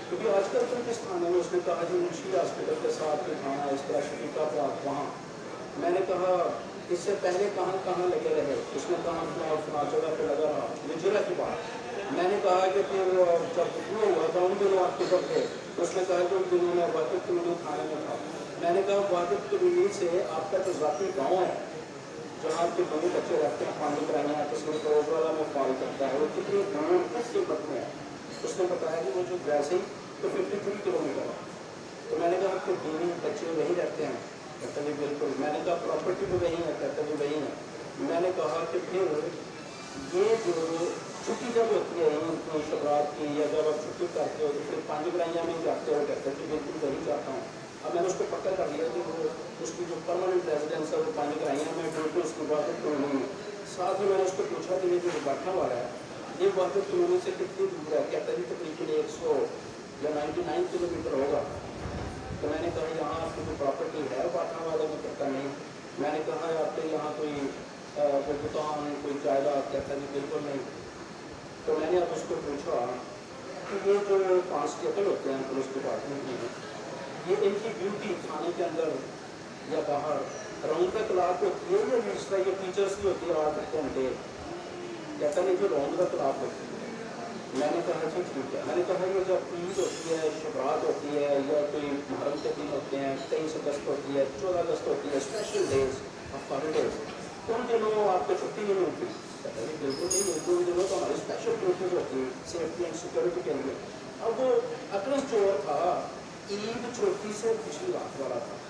क्योंकि आजकल तो किस थाने में, उसने कहा जी मुंशी हॉस्पिटल के साथ में थाना इस तरह शफीका पार्क वहाँ। मैंने कहा इससे पहले कहाँ कहाँ लगे रहे, उसने कहा फला जगह पे लगा रहा, मुजरा की बात। मैंने कहा कि फिर जब वो हुआ था उन दिनों आप किधर थे, उसने कहा कि उन दिनों में वाकिफ कम्यूनी थाने में था। मैंने कहा वाकिफ कम्यूनी से आपका जो ज़ाती गाँव है जहाँ आपके दोनों बच्चे रहते हैं, पानी कराना किसी रोज वाला में फॉल करता है, वो कितनी दूर किस कीमत में है। उसने बताया कि वो जो वैसे ही तो 53 किलोमीटर है। तो मैंने कहा आपके बीवी बच्चे वहीं रहते हैं, कहता जी बिल्कुल। मैंने कहा प्रॉपर्टी भी वही है, कहता जी वही है। मैंने कहा कि फिर ये जो छुट्टी जब होती है इनकी शबरात की, या जब आप छुट्टी करते हो तो फिर 5 ग्राइयाँ में जाते हो, कहते जी बिल्कुल वही चाहता हूँ। अब मैंने उसको पक्का कर लिया कि वो उसकी जो परमानेंट रेजिडेंस है वो 5 ग्राइयाँ में, बिल्कुल उसकी वाकिफ कॉलोनी में। साथ में मैंने उसको पूछा कि ये जो बैठा हुआ है ये वाकिफ कॉलोनी से कितनी दूर है, कहता जी तकरीबन 100 या 99 किलोमीटर होगा। तो मैंने कहा यहाँ आपकी कोई प्रॉपर्टी है बाटा वाले में, कहता नहीं। मैंने कहा आपके यहाँ कोई दुकान कोई जायदाद, कहता नहीं बिल्कुल नहीं। तो मैंने अब उसको पूछा कि ये जो कांस्टेबल होते हैं पुलिस डिपार्टमेंट में, ये इनकी ड्यूटी थाने के अंदर या बाहर राउंड द क्लॉक होती है या जिस तरह ये टीचर्स की होती है 8 घंटे, कहता नहीं जो राउंड द क्लॉक होती है। मैंने कहा अच्छा ठीक है। मैंने कहा ये जब ईद होती है, शबरात होती है, या कोई मुहर्रम के दिन होते हैं, 23 अगस्त होती है, 14 अगस्त होती है, स्पेशल डेज ऑफ हॉलीडेज, उन दिनों आपको छुट्टी नहीं मिलती। कहता है बिल्कुल नहीं मिलती, उन दिनों तो हमारी स्पेशल ड्यूटीज होती है सेफ्टी एंड सिक्योरिटी के लिए। अब वो अकरस जो था ईद छोटी से पिछली रात वाला था।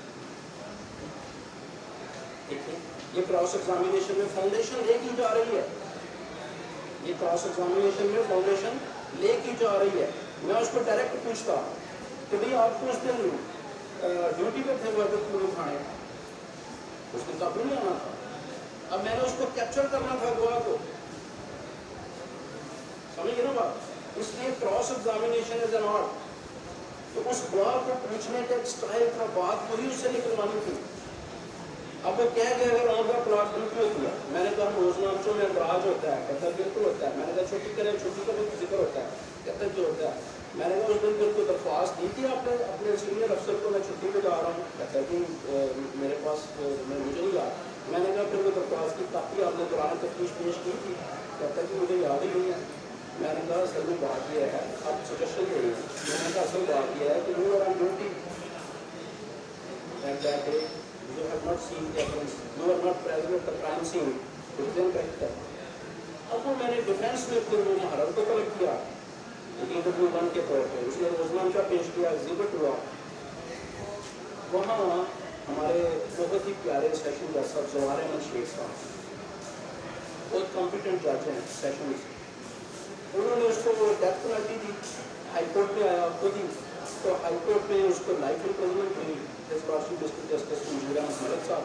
देखिए ये क्रॉस एग्जामिनेशन में फाउंडेशन लेके जा रही है, ये क्रॉस एग्जामिनेशन में फाउंडेशन लेके जा रही है। मैं उसको डायरेक्ट पूछता कि भाई आपको उस दिन ड्यूटी पे थे वाकिफ कम्यूनी थाने, उस दिन तो आपको नहीं आना था। अब मैंने उसको कैप्चर करना था गवाह को, समझिए ना बात। इसलिए cross examination is an art. तो उस गवाह को पूछने का एक स्टाइल था, बात वही उससे निकलवानी थी। अब वो कह गया अगर उनका प्लॉट ड्यूटी होती है, मैंने कहा रोजनामचों में अंदराज होता है, कहता बिल्कुल होता है। मैंने कहा छुट्टी करें, छुट्टी का भी जिक्र होता है, कहता जो होता है। मैंने कहा उस दिन बिल्कुल दरख्वास्त दी थी आपने अपने सीनियर अफसर को मैं छुट्टी पे जा रहा हूँ, कहता कि मेरे पास मुझे नहीं याद। मैंने कहा फिर वो दरख्वास्त की कापी आपने दौरान तफ्तीश पेश की थी, कहता कि मुझे याद ही नहीं है। मैंने कहा असल में बात यह है, अब सजेशन यही है। मैंने कहा असल बात यह है कि you are on duty at that day, you have not seen the evidence, you are not present at the crime scene, तो then correct है। अब वो मैंने डिफेंस में फिर वो मुहर्रम को तलब किया, इंटरव्यू वन के तौर पे उसने रोजनामा पेश किया, एग्जिबिट हुआ। वहाँ हमारे बहुत ही प्यारे सेशन जज साहब जवाहर अहमद शेख साहब बहुत कॉम्पिटेंट जज हैं सेशन, उन्होंने उसको डेथ पेनल्टी दी। हाईकोर्ट में आया खुद ही, तो हाईकोर्ट में उसको लाइफ इम्प्रिजनमेंट हुई। His Lordship Mr. Justice Manzoor Ahmed Malik साहब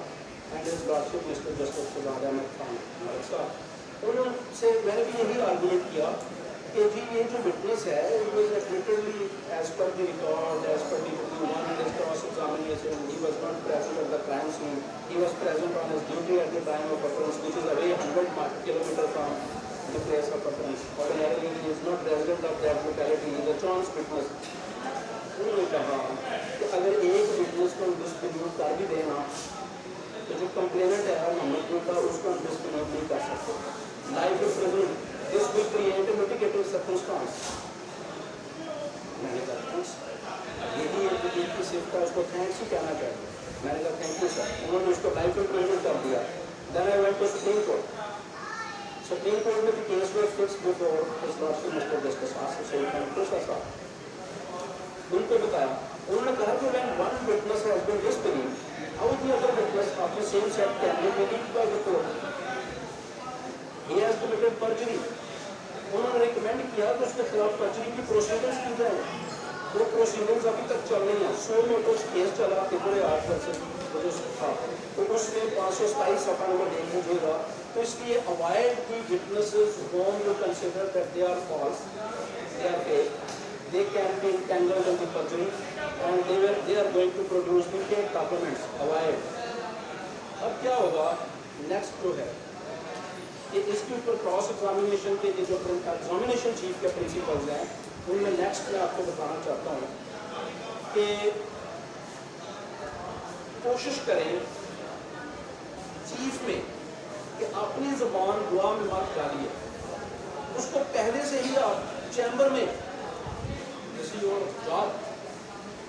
and His Lordship Mr. Justice Shahzad Ahmed Khan Malik साहब, उनसे मैंने भी यही आर्गुमेंट किया कि जी ये जो विटनेस है it was literally as per the record, as per the one and his cross examination, he was not present at the crime scene, he was present on his duty at the time of occurrence, which is away 100 kilometers from the place of occurrence. Ordinarily he is not resident of that locality, he is a chance witness. उन्होंने कहा कि अगर एक witness को dispute कर भी देना तो जो कंप्लेनेंट है मोहम्मद का उसको डिस्प्यूट नहीं कर सकते। Life is present, this will create a mitigating circumstance. मैंने कहा यही एक वकील की सिर्फ का उसको थैंक्स ही कहना चाहिए। मैंने कहा थैंक यू सर, उन्होंने उसको लाइफ इम्प्रिजनमेंट कर दिया। Then I went to supreme court. Supreme court में the case was fixed before his lordship mister justice Asif Saeed Khan Sahab. उनको बताया, उन्होंने कहा कि when one witness has been disbelieved, how the other witness of the same set can be believed by the court? He has committed perjury. उन्होंने recommend किया कि उसके खिलाफ पर्जरी की प्रोसीडिंग्स की जाए। وہ پروسیڈنگز ابھی تک چل رہی ہیں. سو موٹوز کیس چلا ٹرپل اے 8% تھا, تو اس میں 527 صفحہ نمبر دیکھ لیجیے گا. تو اس لیے avoid the witnesses whom you consider that they are false, they are fake, they can be entangled in the perjury and they are going to produce the fake documents. Avoid. اب کیا ہوگا next جو ہے کہ اس کے اوپر cross examination کے جو ایگزامینیشن چیف کے پرنسپلز ہیں ان میں نیکسٹ میں آپ کو بتانا چاہتا ہوں کہ کوشش کریں چیف میں کہ اپنی زبان دعا میں مت ڈالیے. اس کو پہلے سے ہی آپ چیمبر میں جاب.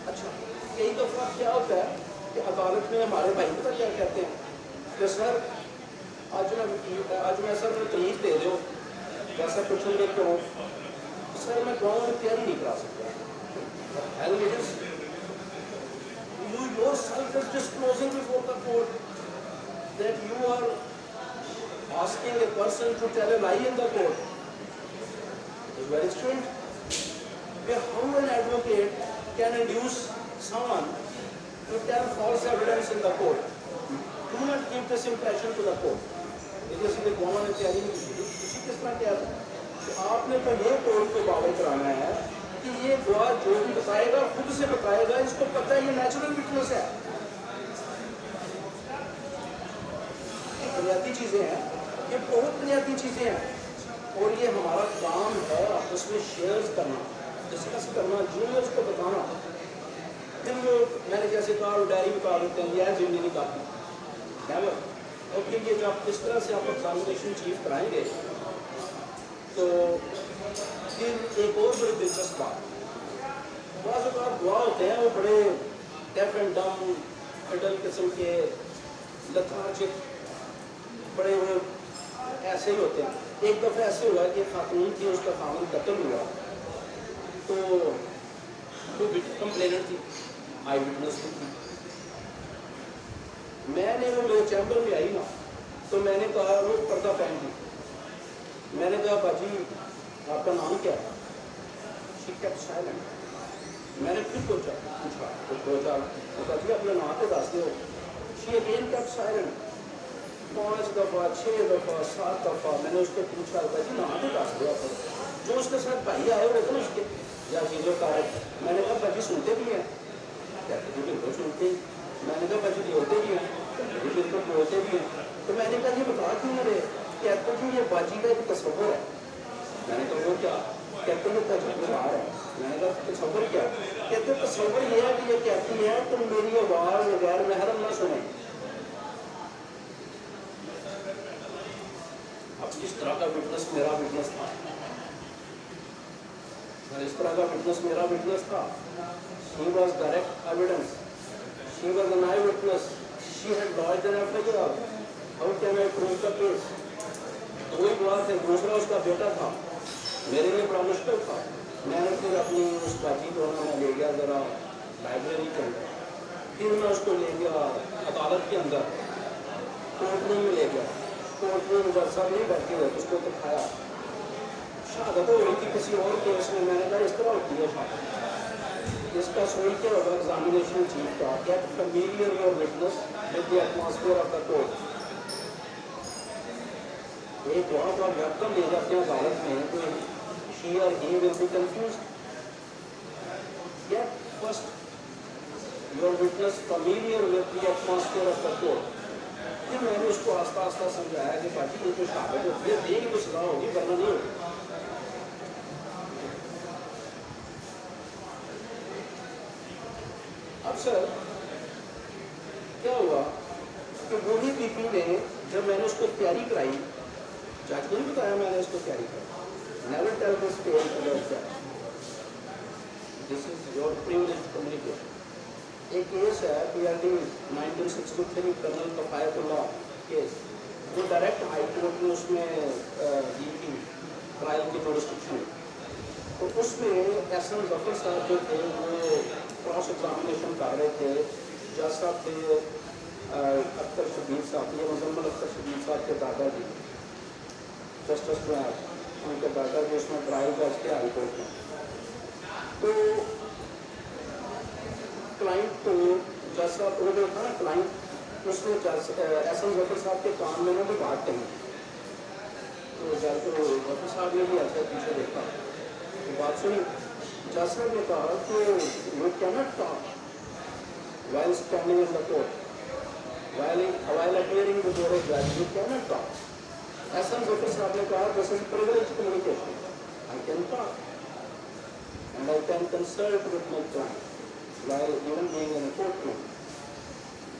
اچھا کئی دفعہ کیا ہوتا ہے کہ عدالت میں ہمارے بھائی پتہ کیا کہتے ہیں کہ سر آج میں سر میں تمیز دے دو, جیسا پوچھیں گے کیوں, سر میں گاؤں میں تیاری نہیں کرا سکتا. You yourself is disclosing before the court that you are asking a person to tell a lie in the court. It's very strange. How an advocate can induce someone to tell false evidence in the court? Do not give this impression to the court. جیسے کہ گواہ نے تیاری نہیں کی, اسی کس طرح کیا کہ آپ نے تو یہ کورٹ کو باور کرانا ہے کہ یہ گواہ جو بھی بتائے گا خود سے بتائے گا, اس کو پتہ ہے یہ نیچرل وٹنس ہے. یہ بنیادی چیزیں ہیں, یہ بہت بنیادی چیزیں ہیں, اور یہ ہمارا کام ہے آپس میں شیئرز کرنا, ڈسکس کرنا, جونیئرس کو بتانا. پھر وہ میں نے جیسے کہا وہ ڈائری بتا دیتے ہیں یہ ضمنی نہیں کاپی. اور پھر یہ جب اس طرح سے آپ ایگزامینیشن چیف کرائیں گے تو پھر ایک اور بڑی دلچسپ بات, بعض اوقات گواہ ہوتے ہیں وہ بڑے ڈیف اینڈ ڈم فڈل قسم کے لتھارجک بڑے وہ ایسے ہی ہوتے ہیں. ایک دفعہ ایسے ہوا کہ خاتون تھی, اس کا خامن قتل ہوا, تو وہ کمپلیننٹ تھی, آئی وٹنس تھی. میں نے وہ میرے چیمبر میں آئی نا, تو میں نے کہا وہ پردہ پہن دی. میں نے کہا باجی آپ کا نام کیا ہے؟ شی کیپٹ سائلنٹ. میں نے پھر پوچھا باجی اپنا نام تو دس دو. شی اگین کیپٹ سائلنٹ. 5 دفعہ 6 دفعہ 7 دفعہ میں نے اس کو پوچھا باجی نام تو دس دو. جو اس کے ساتھ بھائی آئے ہوئے تھے نا اس کے یا چیزوں کا, میں نے کہا باجی سنتے بھی ہیں؟ کہتے ہیں بالکل سنتے ہیں. میں نے کہا باجی بولتے بھی ہیں؟ بالکل بولتے بھی ہیں. تو میں نے کہا یہ بتا کیوں نہ رہے؟ کہتے ہیں یہ باجی کا ایک تصور ہے. میں نے کہا وہ کیا؟ کہتے ہیں یہ تجربار ہے. میں نے کہا تصور کیا؟ کہتے ہیں تصور یہ ہے کہ یہ کہتی ہے تم میری آواز غیر محرم نہ سنیں. اب اس طرح کا وٹنس میرا وٹنس تھا, اس طرح کا وٹنس میرا وٹنس تھا. She was direct evidence. She was an eyewitness. She had lodged an FIR. How can I prove the case? دو ہی گواہ تھے, دوسرا اس کا بیٹا تھا. میرے لیے بڑا مشکل تھا. میں نے پھر اپنی اس باجی کو میں لے گیا ذرا لائبریری کے اندر, پھر میں اس کو لے گیا عدالت کے اندر, کورٹ روم میں لے گیا. کورٹ روم صاحب نہیں بیٹھے ہوئے, اس کو دکھایا. شہادت ہو رہی تھی کسی اور کیس میں. میں نے کہا اس طرح ہوتی ہے شہادت, اس کا سوئی کیا ہوگا ایگزامینیشن چیف کا, get familiar your witness with the atmosphere of the court. ایک گواہ کو آپ ویلکم لے جاتے ہیں عدالت میں تو شی اور he will be confused. Get first your witness familiar with the atmosphere of the court. پھر میں نے اس کو آہستہ آہستہ سمجھایا کہ باقی یہ جو شہادت ہوتی ہے دے گی تو سزا ہوگی ورنہ نہیں ہوگی. اب سر کیا ہوا کہ وہی پی پی نے جب میں نے اس کو تیاری کرائی, جج کو نہیں بتایا میں نے اس کو تیاری کرائی. Never tell this pair to the جج, this is your privilege communication. ایک کیس ہے P R D 1963 colonel Kifayat Ullah case, وہ ڈائریکٹ ہائی کورٹ نے اس میں دی تھی ٹرائل کی جورسڈکشن. تو اس میں ایس ایم ظفر صاحب جو تھے وہ کراس ایگزامینیشن کر رہے تھے. جج صاحب تھے اختر شبیر صاحب, یہ مزمل اختر شبیر صاحب کے دادا جی, جسٹس ان کے دادا جی اس میں ٹرائل جج تھے ہائی کورٹ میں. تو क्लाइंट को जैसा वो जो था ना क्लाइंट उसने एहसन ज़फ़र साहब के कान में ना भी बात कही तो ज़फ़र साहब ने भी ऐसा पीछे देखा तो बात सुनी जज साहब ने कहा कि you cannot talk while standing in the court while appearing before a judge you cannot talk. Ehsan Zafar साहब ने कहा this is privileged communication. I can talk and I can consult with my client while even being in a courtroom.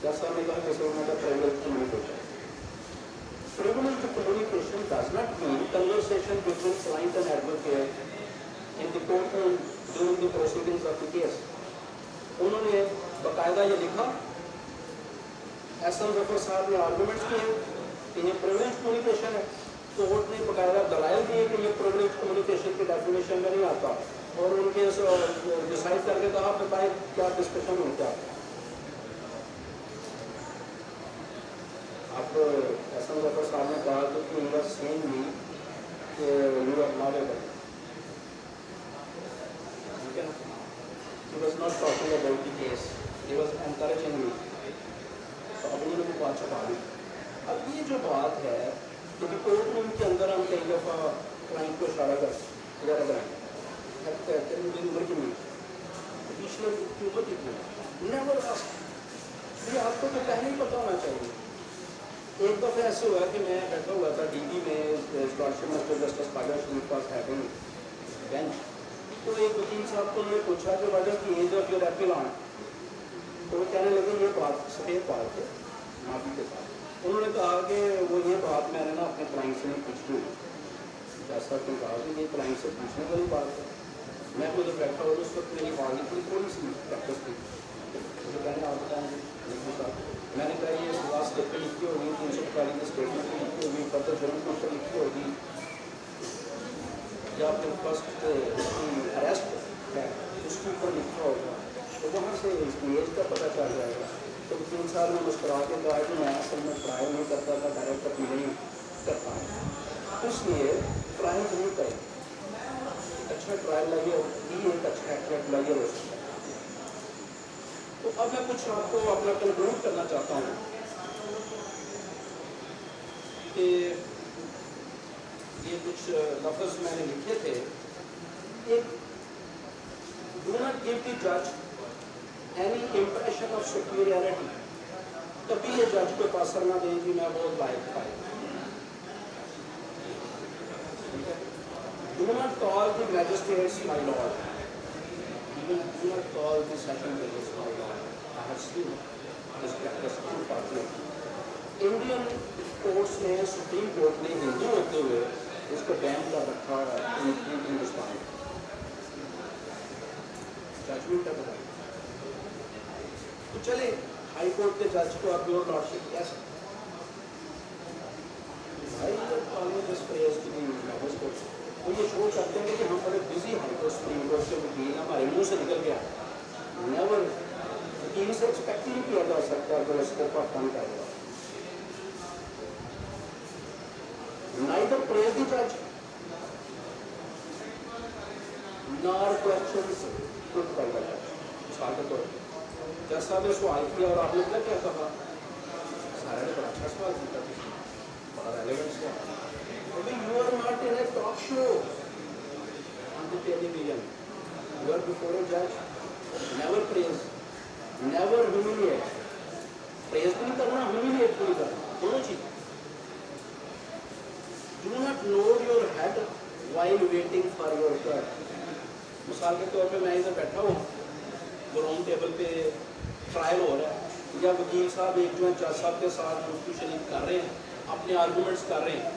Judge साहब ने कहा this is not a privileged communication. Privileged communication does not mean conversation between client and advocate in the courtroom during the proceedings of the case. उन्होंने बाकायदा ये लिखा एहसन ज़फ़र साहब ने arguments किए कि ये प्रिविलेज कम्युनिकेशन है तो कोर्ट ने बाकायदा दलाइल दिए कि ये प्रिविलेज कम्युनिकेशन की डेफिनेशन में नहीं आता और उनके डिसाइड करके कहा बताए क्या डिस्कशन होता है. अब एहसन ज़फ़र साहब ने कहा कि यू आर सेइंग मी कि you are knowledgeable. He was not talking about the case. He was encouraging me. तो अब उन्होंने भी बात छुपा दी. अब ये जो बात है कि कोर्ट रूम के अंदर हम कई दफ़ा क्लाइंट को इशारा करते इधर अगर कहते हैं मेरी उम्र की नहीं पिछले की उम्र कितनी नेवर आस्क ये आपको तो पहले ही पता होना चाहिए. एक दफ़ा ऐसे हुआ कि मैं बैठा हुआ था DB में स्कॉलरशिप मिस्टर जस्टिस पागा शरीफ पास हैविंग बेंच तो एक वकील साहब को उन्होंने पूछा कि वजह की एज ऑफ योर एपिलॉन तो वो कहने लगे ये बात सफ़ेद बात है माफी के साथ. उन्होंने कहा कि वो ये बात मैंने ना अपने क्लाइंट से नहीं पूछी जैसा कि कहा कि ये क्लाइंट से पूछने वाली बात है. मैं उधर बैठा हूँ उस वक्त मेरी बात की थोड़ी सी प्रैक्टिस थी मुझे कहने आप बताएंगे मैंने कहा ये सजा स्टेप पर लिखी होगी 340 की स्टेटमेंट पर लिखी होगी फर्दर जुर्म पर लिखी होगी या फिर फर्स्ट अरेस्ट है उसके ऊपर लिखा होगा तो वहाँ से एज का पता चल जाएगा. तो 3 साल में मुस्कुरा के कहा कि मैं असल में ट्रायल नहीं करता था डायरेक्ट अपील नहीं करता हूँ इसलिए ट्रायल नहीं करें अच्छा ट्रायल लगे ही एक अच्छा एक्ट लगे हो सकता है. तो अब मैं कुछ आपको अपना कंक्लूड करना चाहता हूँ कि ये कुछ लफ्ज़ मैंने लिखे थे. एक डू नॉट गिव द जज एनी इम्प्रेशन ऑफ सुपीरियरिटी. कभी ये जज को पासर ना दें कि मैं बहुत लायक पाई. Do not call the magistrates my lord. Even do not call the session judges my lord. I have seen this practice unfortunately. Indian courts ने सुप्रीम कोर्ट ने हिंदू होते हुए इसको बैन कर रखा हिंदुस्तान में. जजमेंट है बताइए. तो चले हाई कोर्ट के जज को आप योर लॉर्डशिप कह सकते भाई कॉलेज प्रेस की कोर्ट वो ये शो करते हैं कि हम बड़े busy high court supreme court के वकील हमारे मुँह से निकल गया. नेवर वकील से एक्सपेक्ट नहीं किया जा सकता अगर उसको काम करेगा. Neither praise the judge nor questions put by the judge. मिसाल के तौर पर जज साहब ने सवाल किया और आपने क्या कहा सारे ने बड़ा अच्छा सवाल किया बड़ा रेलेवेंट सवाल. अभी you are not in a talk show on the television. You are before a judge. Never praise, never humiliate. Praise भी नहीं करना, humiliate भी नहीं करना, दोनों चीज़. Do not nod your head while waiting for your turn. मिसाल के तौर पे मैं इधर बैठा हूँ वो राउंड टेबल पे ट्रायल हो रहा है या वकील साहब एक जो है जज साहब के साथ मुफ्ती शरीफ कर रहे हैं अपने आर्गूमेंट्स कर रहे हैं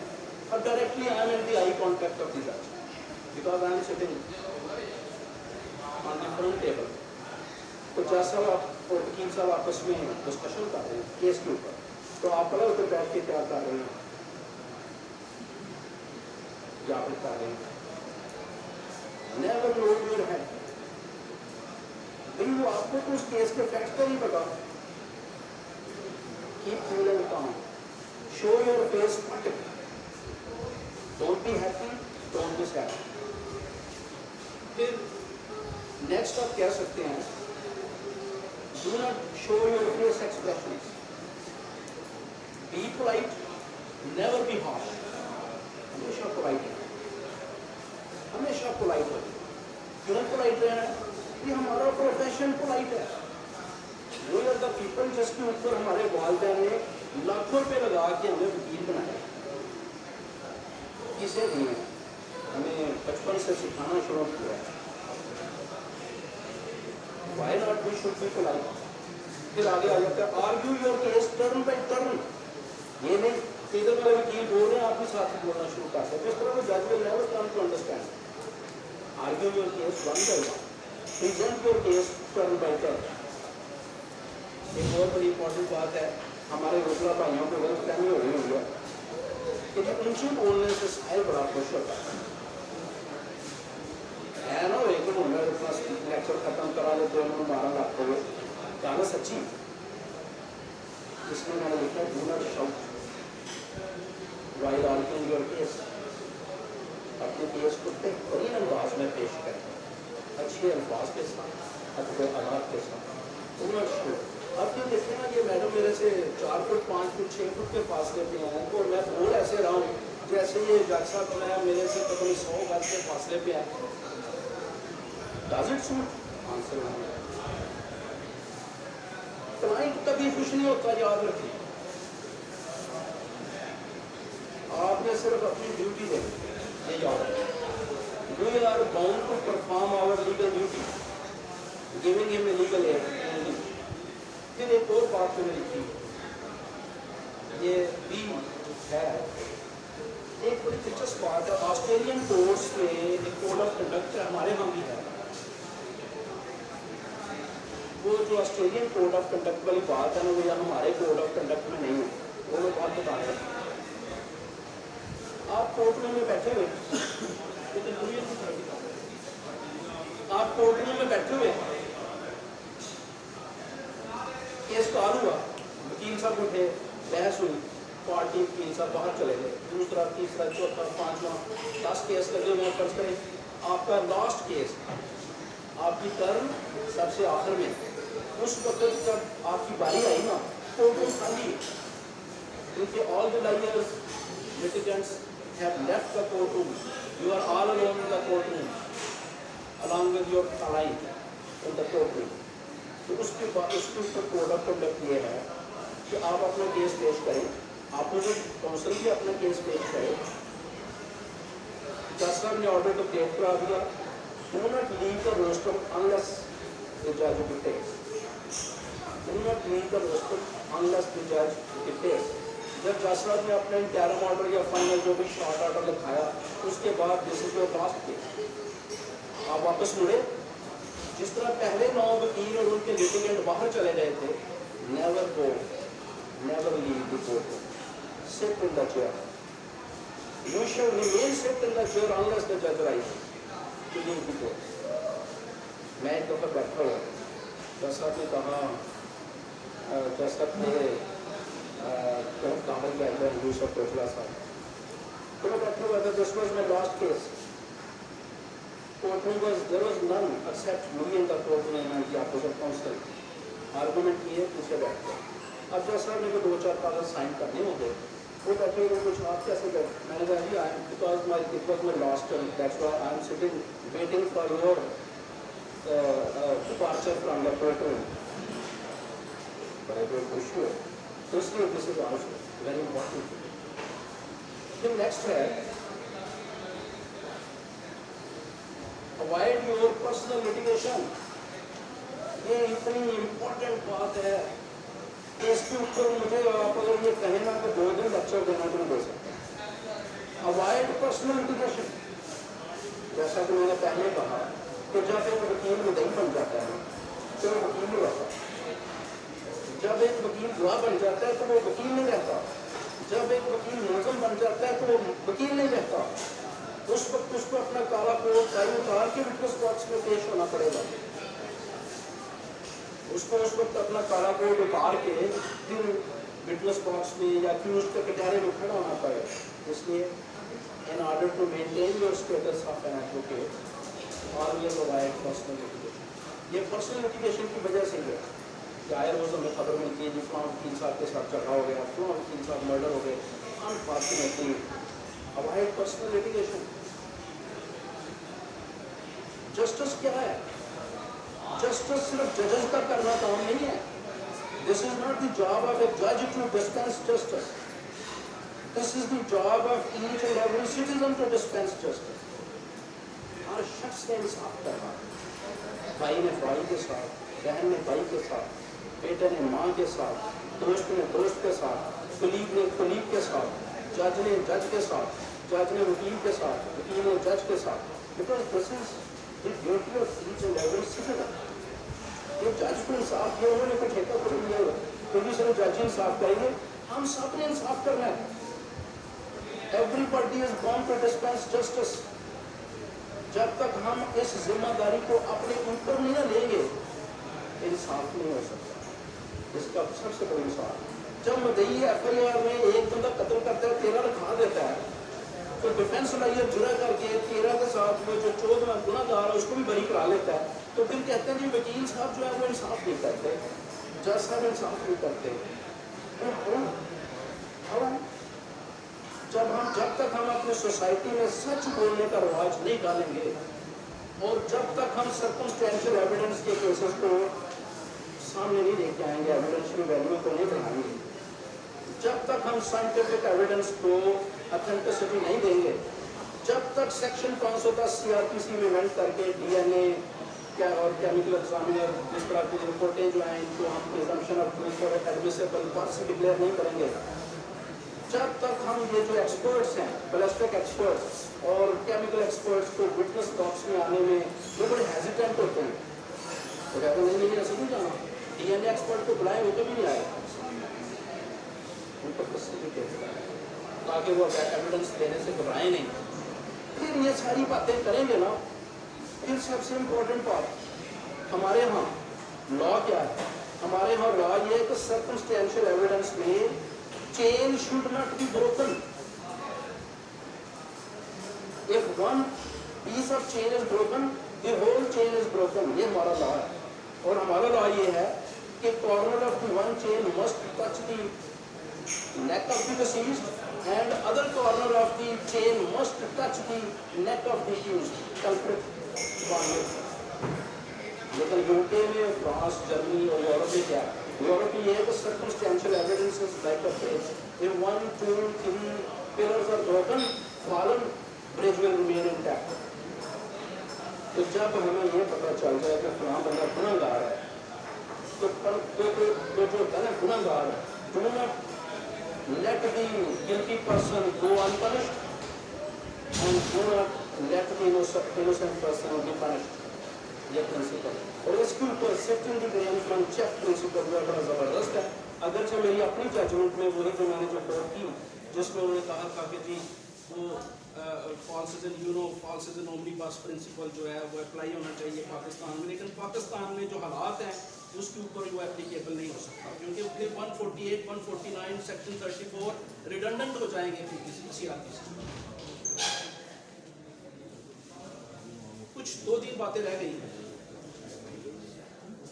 और directly I am in the eye contact of the जज because I am sitting on the front table. तो जज साहब और वकील साहब आपस में डिस्कशन कर रहे हैं केस के ऊपर तो आप पता उधर बैठ के क्या कर रहे हैं या फिर कर रहे हैं. Never node your head. भाई वो आपको तो उस केस के फैक्ट का नहीं पता. कीप कूल एंड काम. शो योर फेस पट. Don't be happy, don't be sad. फिर नेक्स्ट आप कह सकते हैं Do not show your face expressions. Be polite, never be harsh. ہمیشہ polite ہے, ہمیشہ polite ہے. کیوں polite رہنا ہے؟ یہ ہمارا پروفیشن polite ہے. وہ the people جس کے اوپر ہمارے والدین نے لاکھوں روپے لگا کے ہمیں وکیل بنایا. کسے دیے ہمیں بچپن سے سکھانا شروع کیا ہے. Why not we should be polite. پھر آگے آ جاتا ہے argue your case turn by turn. یہ نہیں کہ ادھر میرے وکیل بول رہے ہیں آپ بھی ساتھ بولنا شروع کرتے ہیں. اس طرح وہ judge will never come to understand. Argue your case one by one. Present your case turn by turn. ایک اور بڑی امپورٹنٹ بات ہے ہمارے روزگار بھائیوں کو غلط فہمی ہو رہی ہوئی ہے کہ جو اونچی بولنے سے سائل بڑا خوش ہوتا ہے نا. ایک انہوں اپنا لیکچر ختم کرا لیتے ہیں انہوں نے 12 لاکھ ہوئے کہنا سچی. اس میں میں نے لکھا do not shout while arguing your case. اپنے کیس کو بہترین انداز میں پیش کریں, اچھے الفاظ کے ساتھ, اچھے آلات کے ساتھ. Do not shout. اب یہ دیکھیں نا یہ میڈم میرے سے 4 فٹ 5 فٹ 6 فٹ کے فاصلے پہ ہیں اور میں بول ایسے رہا ہوں جیسے یہ جج صاحب بنایا میرے سے تقریباً 100 گز کے فاصلے پہ ہے. ڈز اٹ سوٹ آنسر نہیں. کلائنٹ کبھی خوش نہیں ہوتا, یاد رکھیے. آپ نے صرف اپنی ڈیوٹی دینی, یہ یاد رکھیں. We are bound to perform our legal duty, giving him a legal aid. پھر ایک اور بات میں نے لکھی, یہ بھی ہے ایک بڑی دلچسپ بات ہے. آسٹریلین کورٹس میں ایک کوڈ آف کنڈکٹ ہے, ہمارے ہاں بھی ہے. وہ جو آسٹریلین کوڈ آف کنڈکٹ والی بات ہے نا وہ یہاں ہمارے کوڈ آف کنڈکٹ میں نہیں ہے. وہ میں بات بتا رہا ہوں. آپ کورٹ روم میں بیٹھے ہوئے, آپ کورٹ روم میں بیٹھے ہوئے, کیس کال ہوا, وکیل صاحب اٹھے, بحث ہوئی, پارٹی وکیل صاحب باہر چلے گئے, دوسرا تیسرا چوتھا پانچواں 10 کیس لگے ہوئے. فرض کریں آپ کا لاسٹ کیس, آپ کی ٹرم سب سے آخر میں. اس وقت جب آپ کی باری آئی نا کورٹ روم خالی, کیونکہ آل دی lawyers litigants have left the courtroom. You are all alone in the courtroom along with your client in the courtroom. تو اس کے بعد اس کے اوپر کوڈ آف کنڈکٹ یہ ہے کہ آپ اپنا کیس پیش کریں, اپوزٹ کونسل بھی اپنا کیس پیش کرے. جج صاحب نے آرڈر کو ڈیٹ کرا دیا. Do not leave the rostrum unless the judge dictates. Do not leave the rostrum unless the judge dictates. جب جج صاحب نے اپنا انٹرم آرڈر یا فائنل جو بھی شارٹ آرڈر لکھایا اس کے بعد دس از یور لاسٹ کیس, آپ واپس مڑے. جس طرح پہلے 9 وکیل اور ان کے لیٹیگنٹ باہر چلے گئے تھے, never go, never leave the court, sit in the chair. You should remain sit in the chair unless the جج rise to leave the court. میں ایک دفعہ بیٹھا ہوا, جج صاحب نے کہا, جج صاحب نے کامل کے اندر یوسف کوچلا صاحب تو میں بیٹھا ہوا تھا. This was my last case. Courtroom was there was none except me in the courtroom and the opposite counsel. Argument किए पूछे बैठ गए. अब जज साहब ने को 2-4 कागज साइन करने होंगे, वो बैठे हुए कुछ आप कैसे गए. मैंने कहा जी आई because my it was my last term, that's why I am sitting waiting for your departure from the courtroom. But I don't push you. So this is also very important. The next है avoid your personal litigation. یہ اتنی important بات ہے کہ اس کے اوپر مجھے آپ اگر یہ کہیں نا کہ 2 دن لیکچر دینا تو نہیں دے سکتے. avoid personal litigation. جیسا کہ میں نے پہلے کہا کہ جب ایک وکیل مدعی بن جاتا ہے تو وہ وکیل نہیں رہتا. جب ایک وکیل گواہ بن جاتا ہے تو وہ وکیل نہیں رہتا. جب ایک وکیل ملزم بن جاتا ہے تو وہ وکیل نہیں رہتا. اس وقت اس کو اپنا کالا کوٹ ٹائی اتار کے وٹنس باکس میں پیش ہونا پڑے گا. اس کو اس وقت اپنا کالا کوٹ اتار کے پھر وٹنس باکس میں یا پھر اس کے کٹہرے میں کھڑا ہونا پڑے گا. اس لیے in order to maintain your status of an advocate always avoid personal litigation. یہ personal litigation کی وجہ سے ہے कि आए रोज़ हमें खबर मिलती है जी फलां वकील साहब के साथ झगड़ा हो गया, फलां वकील साहब मर्डर हो गए. Unfortunately avoid personal litigation. Justice क्या है? जस्टिस सिर्फ जजेस का करना काम नहीं है. This is not the job of a जज to dispense justice. This is the job of each and every citizen to dispense justice. हर शख्स ने इंसाफ करना. भाई ने भाई के साथ, बहन ने भाई के साथ, बेटे ने माँ के साथ, दोस्त ने दोस्त के साथ, कुलीग ने कुलीग के साथ, जज ने जज के साथ, जज ने वकील के साथ, वकील ने जज के साथ. Because this is the duty of each and every citizen. ये जज को इंसाफ दिया उन्होंने कोई ठेका को दिया हुआ क्योंकि सिर्फ जज इंसाफ करेंगे. हम सब ने इंसाफ करना है. Everybody is born to dispense justice. जब तक हम इस जिम्मेदारी को अपने ऊपर नहीं लेंगे इंसाफ नहीं हो सकता. इसका सबसे बड़ी मिसाल जब मदई FIR में एक बंदा कत्ल करता है, 13 लिखा देता है, तो डिफेंस लॉयर जुरा करके 13 के साथ वो जो 14वां गुनाहगार है उसको भी बरी करा लेता है. तो फिर कहते हैं जी वकील साहब जो है वो इंसाफ नहीं करते, जज साहब इंसाफ नहीं करते. जब तक हम अपनी सोसाइटी में सच बोलने का रवाज नहीं डालेंगे और जब तक हम सर्कमस्टेंशियल एविडेंस के केसेस को सामने नहीं लेके आएंगे, एविडेंशियल वैल्यू को नहीं बढ़ाएंगे, जब तक हम साइंटिफिक एविडेंस को ऑथेंटिसिटी नहीं देंगे, जब तक सेक्शन 510 CRPC में इवेंट करके DNA क्या और केमिकल एग्जामिनर जिस तरह की रिपोर्टें जो हैं इनको हम प्रिजम्पशन ऑफ ट्रूथ और एडमिसिबल फॉल्स डिक्लेयर नहीं करेंगे, जब तक हम ये जो एक्सपर्ट्स हैं, बैलिस्टिक एक्सपर्ट्स और केमिकल एक्सपर्ट्स को विटनेस बॉक्स में आने में वो बड़े हेजिटेंट होते हैं. तो कहते हैं नहीं ऐसे नहीं जाना. DNA एक्सपर्ट को बुलाए वो कभी नहीं आए, उनको ताकि वो एविडेंस देने से घबराए नहीं. फिर ये सारी बातें करेंगे ना. फिर सबसे इम्पोर्टेंट बात हमारे यहाँ लॉ क्या है? हमारे यहाँ लॉ ये है कि सर्कमस्टेंशियल एविडेंस में chain should not be broken. If one piece of chain is broken, the whole chain is broken. ये हमारा लॉ है. और हमारा लॉ ये है कि corner of the one chain must touch the neck of the deceased and other corner of the chain must touch the neck of the accused, culprit. लेकिन UK में, फ्रांस, जर्मनी और Europe में क्या है? Europe में ये है कि circumstantial evidence is like a bridge. If 1, 2, 3 pillars are broken, fallen, bridge will remain intact. तो जब हमें ये पता चल जाए कि फलां बंदा गुनहगार है, तो जो होता है ना गुनहगार, do not let the guilty person go unpunished and do not let the innocent person be punished. ये प्रिंसिपल और इसके ऊपर safety the arrangement check principle जो बड़ा ज़बरदस्त है. अगरचे मेरी अपनी जजमेंट में वही जो मैंने जो कोर्ट की जिसमें उन्होंने कहा था कि जी वो false is an omnibus principle जो है वो अप्लाई होना चाहिए पाकिस्तान में, लेकिन पाकिस्तान में जो हालात हैं उसके ऊपर वो एप्लीकेबल नहीं हो सकता क्योंकि फिर 148, 149, सेक्शन 34 रिडंडेंट हो जाएंगे CRPC. कुछ 2-3 बातें रह गई.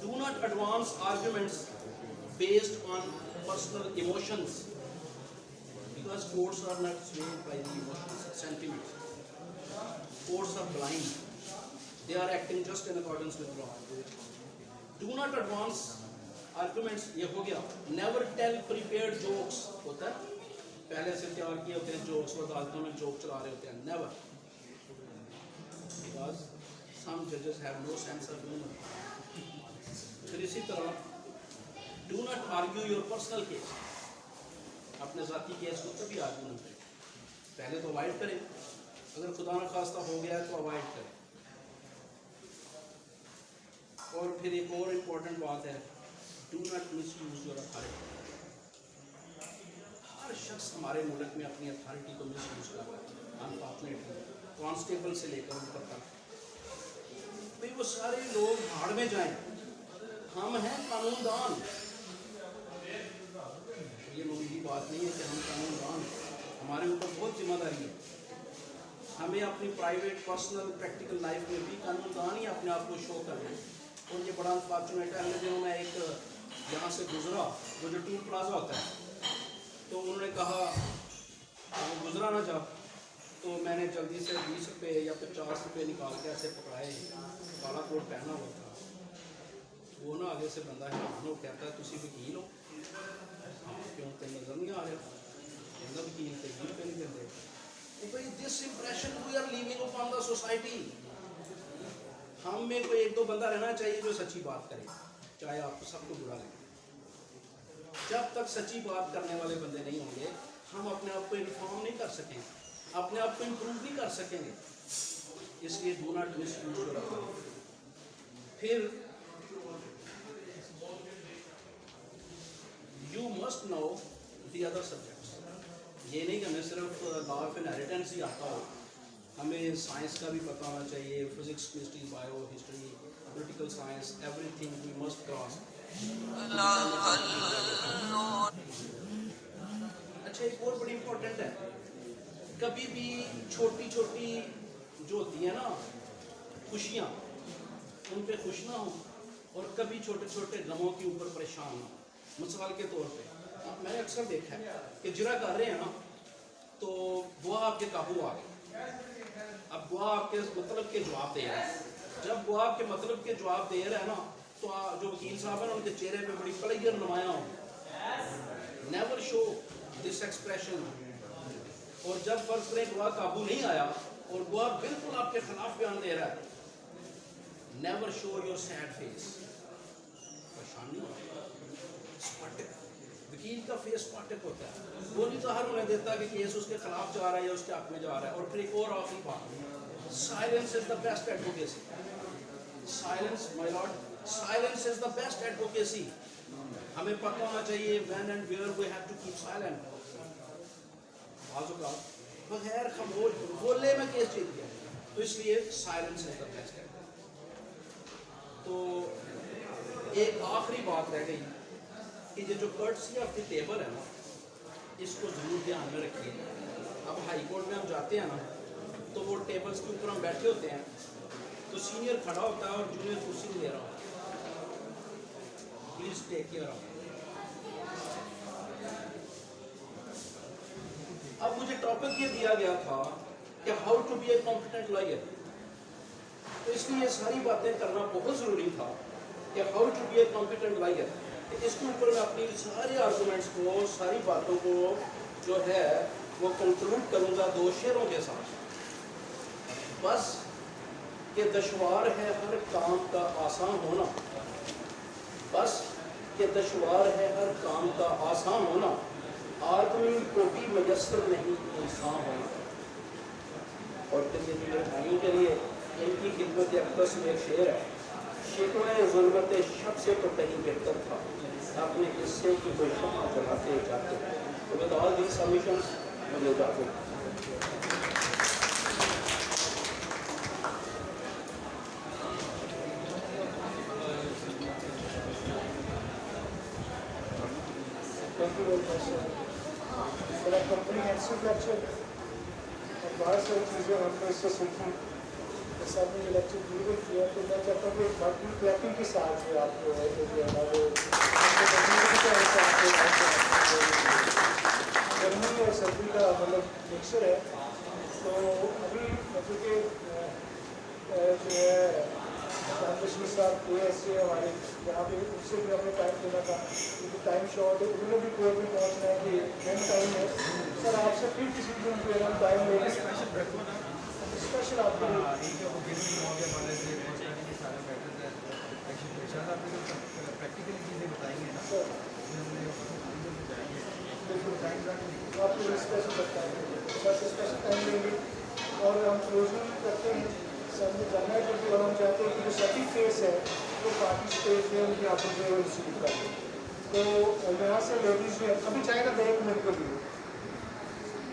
Do not advance arguments based on personal emotions because courts are not swayed by the emotions, sentiments. Courts are blind. They are acting just in accordance with law. Do not advance arguments. ये हो गया. Never tell prepared jokes. होता है पहले से तैयार किए होते हैं jokes, वो अदालतों में joke चला रहे होते हैं. Never. Because some judges have no sense of humor. फिर इसी तरह do not argue your personal case. अपने ज़ाती केस को कभी आर्ग्यू नहीं करें. पहले तो अवॉइड करें, अगर खुदा न खास्ता हो गया तो अवॉइड करें. और फिर एक और इम्पोर्टेंट बात है, do not misuse your authority. हर शख्स हमारे मुल्क में अपनी अथॉरिटी को मिसयूज कर रहा है. अनफॉर्चुनेटली कांस्टेबल से लेकर ऊपर तक भाई वो सारे लोग भाड़ में जाएं. हम हैं कानूनदान. ये मुझे बात नहीं है कि हम कानूनदान, हमारे ऊपर बहुत जिम्मेदारी है. हमें अपनी प्राइवेट पर्सनल प्रैक्टिकल लाइफ में भी कानूनदान ही अपने आप को शो करना है. और ये बड़ा अनफॉर्चुनेट है. अगले दिनों में एक यहाँ से गुजरा, वो जो टूल प्लाजा होता है, तो उन्होंने कहा वो गुजरा ना जा, तो मैंने जल्दी से 20 रुपये या 50 रुपये निकाल के ऐसे पकड़ाए, काला कोट पहना हुआ था। वो ना आगे से बंदा है वो कहता है तुसी वकील हो, क्यों तेन नजर नहीं आ रहा, कहता वकील तो 20 रुपये नहीं देते। तो भाई this impression we are living upon the society. हम में कोई एक दो बंदा रहना चाहिए जो सच्ची बात करे, चाहे आपको सबको बुरा लगे। जब तक सच्ची बात करने वाले बंदे नहीं होंगे, हम अपने आप को इन्फॉर्म नहीं कर सकेंगे, अपने आप को इम्प्रूव नहीं कर सकेंगे। इसलिए do not misuse your authority. फिर you must know the other subjects. ये नहीं कि हमें सिर्फ लॉ ऑफ इनहेरिटेंस ही आता हो, हमें साइंस का भी पता होना चाहिए, physics, chemistry, bio, history, political science, everything we must cross. अच्छा, एक और बड़ी इंपॉर्टेंट है, कभी भी छोटी छोटी जो होती है ना खुशियाँ, उन पे खुश ना हो, और कभी छोटे छोटे गमों के ऊपर परेशान ना हो। मिसाल के तौर पे मैंने अक्सर देखा है कि जिरा कर रहे हैं ना, तो बुआ आपके काबू आ गई, अब बुआ आपके मतलब के जवाब दे रहा है। जब बुआ आपके मतलब के जवाब दे रहा है ना, तो जो वकील साहब है ना, उनके चेहरे पे बड़ी प्लेजर नुमाया हो। Never show this expression. और जब फर्ज करें बुआ काबू नहीं आया और बुआ बिल्कुल आपके खिलाफ बयान दे रहा है, never show your sad face. परेशानी स्पार्टिक, वकील का फेस स्पार्टिक होता है, वो नहीं ज़ाहिर होने देता कि केस उसके खिलाफ जा रहा है या उसके हक में जा रहा है। और फिर एक और आखिरी बात, silence is the best advocacy. Silence my lord, silence is the best advocacy. हमें पता होना चाहिए when and where we have to keep silent. बगैर खामोश बोले में केस जीत गया, तो इसलिए silence is the best advocacy. तो एक आखिरी बात रह गई कि ये जो कर्टसी ऑफ द टेबल है ना, इसको ज़रूर ध्यान में रखिए। अब हाई कोर्ट में हम जाते हैं ना, तो वो टेबल्स के ऊपर हम बैठे होते हैं, तो सीनियर खड़ा होता है और जूनियर कुर्सी नहीं ले रहा होता। Please take care of. अब मुझे टॉपिक ये दिया गया था कि how to be a competent lawyer, तो इसलिए ये सारी बातें करना बहुत ज़रूरी था कि how to be a competent lawyer. इसके ऊपर मैं अपनी सारे आर्गूमेंट्स को, सारी बातों को जो है वो कंक्लूड करूँगा 2 शेरों के साथ। बस कि दुश्वार है हर काम का आसान होना, बस कि दुश्वार है हर काम का आसान होना, आदमी को भी मयस्सर नहीं इंसान होना। और फिर ये मेरे भाइयों के लिए इनकी खिदमत अक़दस में एक शेर है, शिकवे ज़ुल्मत शब से तो कहीं बेहतर था अपने किस्से की कोई शम्मा जलाते जाते। तो विद ऑल दीज सबमिशंस मुझे जाते। Thank you very much, sir. For a comprehensive lecture, और बहुत सारी चीज़ें हमने इससे सीखी। जैसे आपने ये लेक्चर बिल्कुल किया, तो मैं चाहता हूँ कि बाकी क्लैपिंग के साथ जो आपको है जो है ना वो गर्मी और सर्दी का मतलब मिक्सर है। तो अभी मतलब कि जो है कश्मीर साहब AS से हमारे यहाँ पे, उससे भी हमें टाइम देना था क्योंकि टाइम शॉर्ट है, उन्होंने भी कोर्ट में पहुँचना है कि मेन टाइम है। सर आपसे फिर किसी दिन पे हम टाइम लेंगे स्पेशल आपके प्रैक्टिकली चीज़ें बताएंगे ना, सर आपको स्पेशल बताएंगे, बस स्पेशल टाइम लेंगे। और हम क्लोजिंग करते हैं सर ने जानना है क्योंकि और हम चाहते हैं कि जो सभी फेस है वो पार्टिसिपेट में उनकी आप रिसीव करें। तो यहाँ से लेडीज़ में अभी चाहे ना 1 मिनट के लिए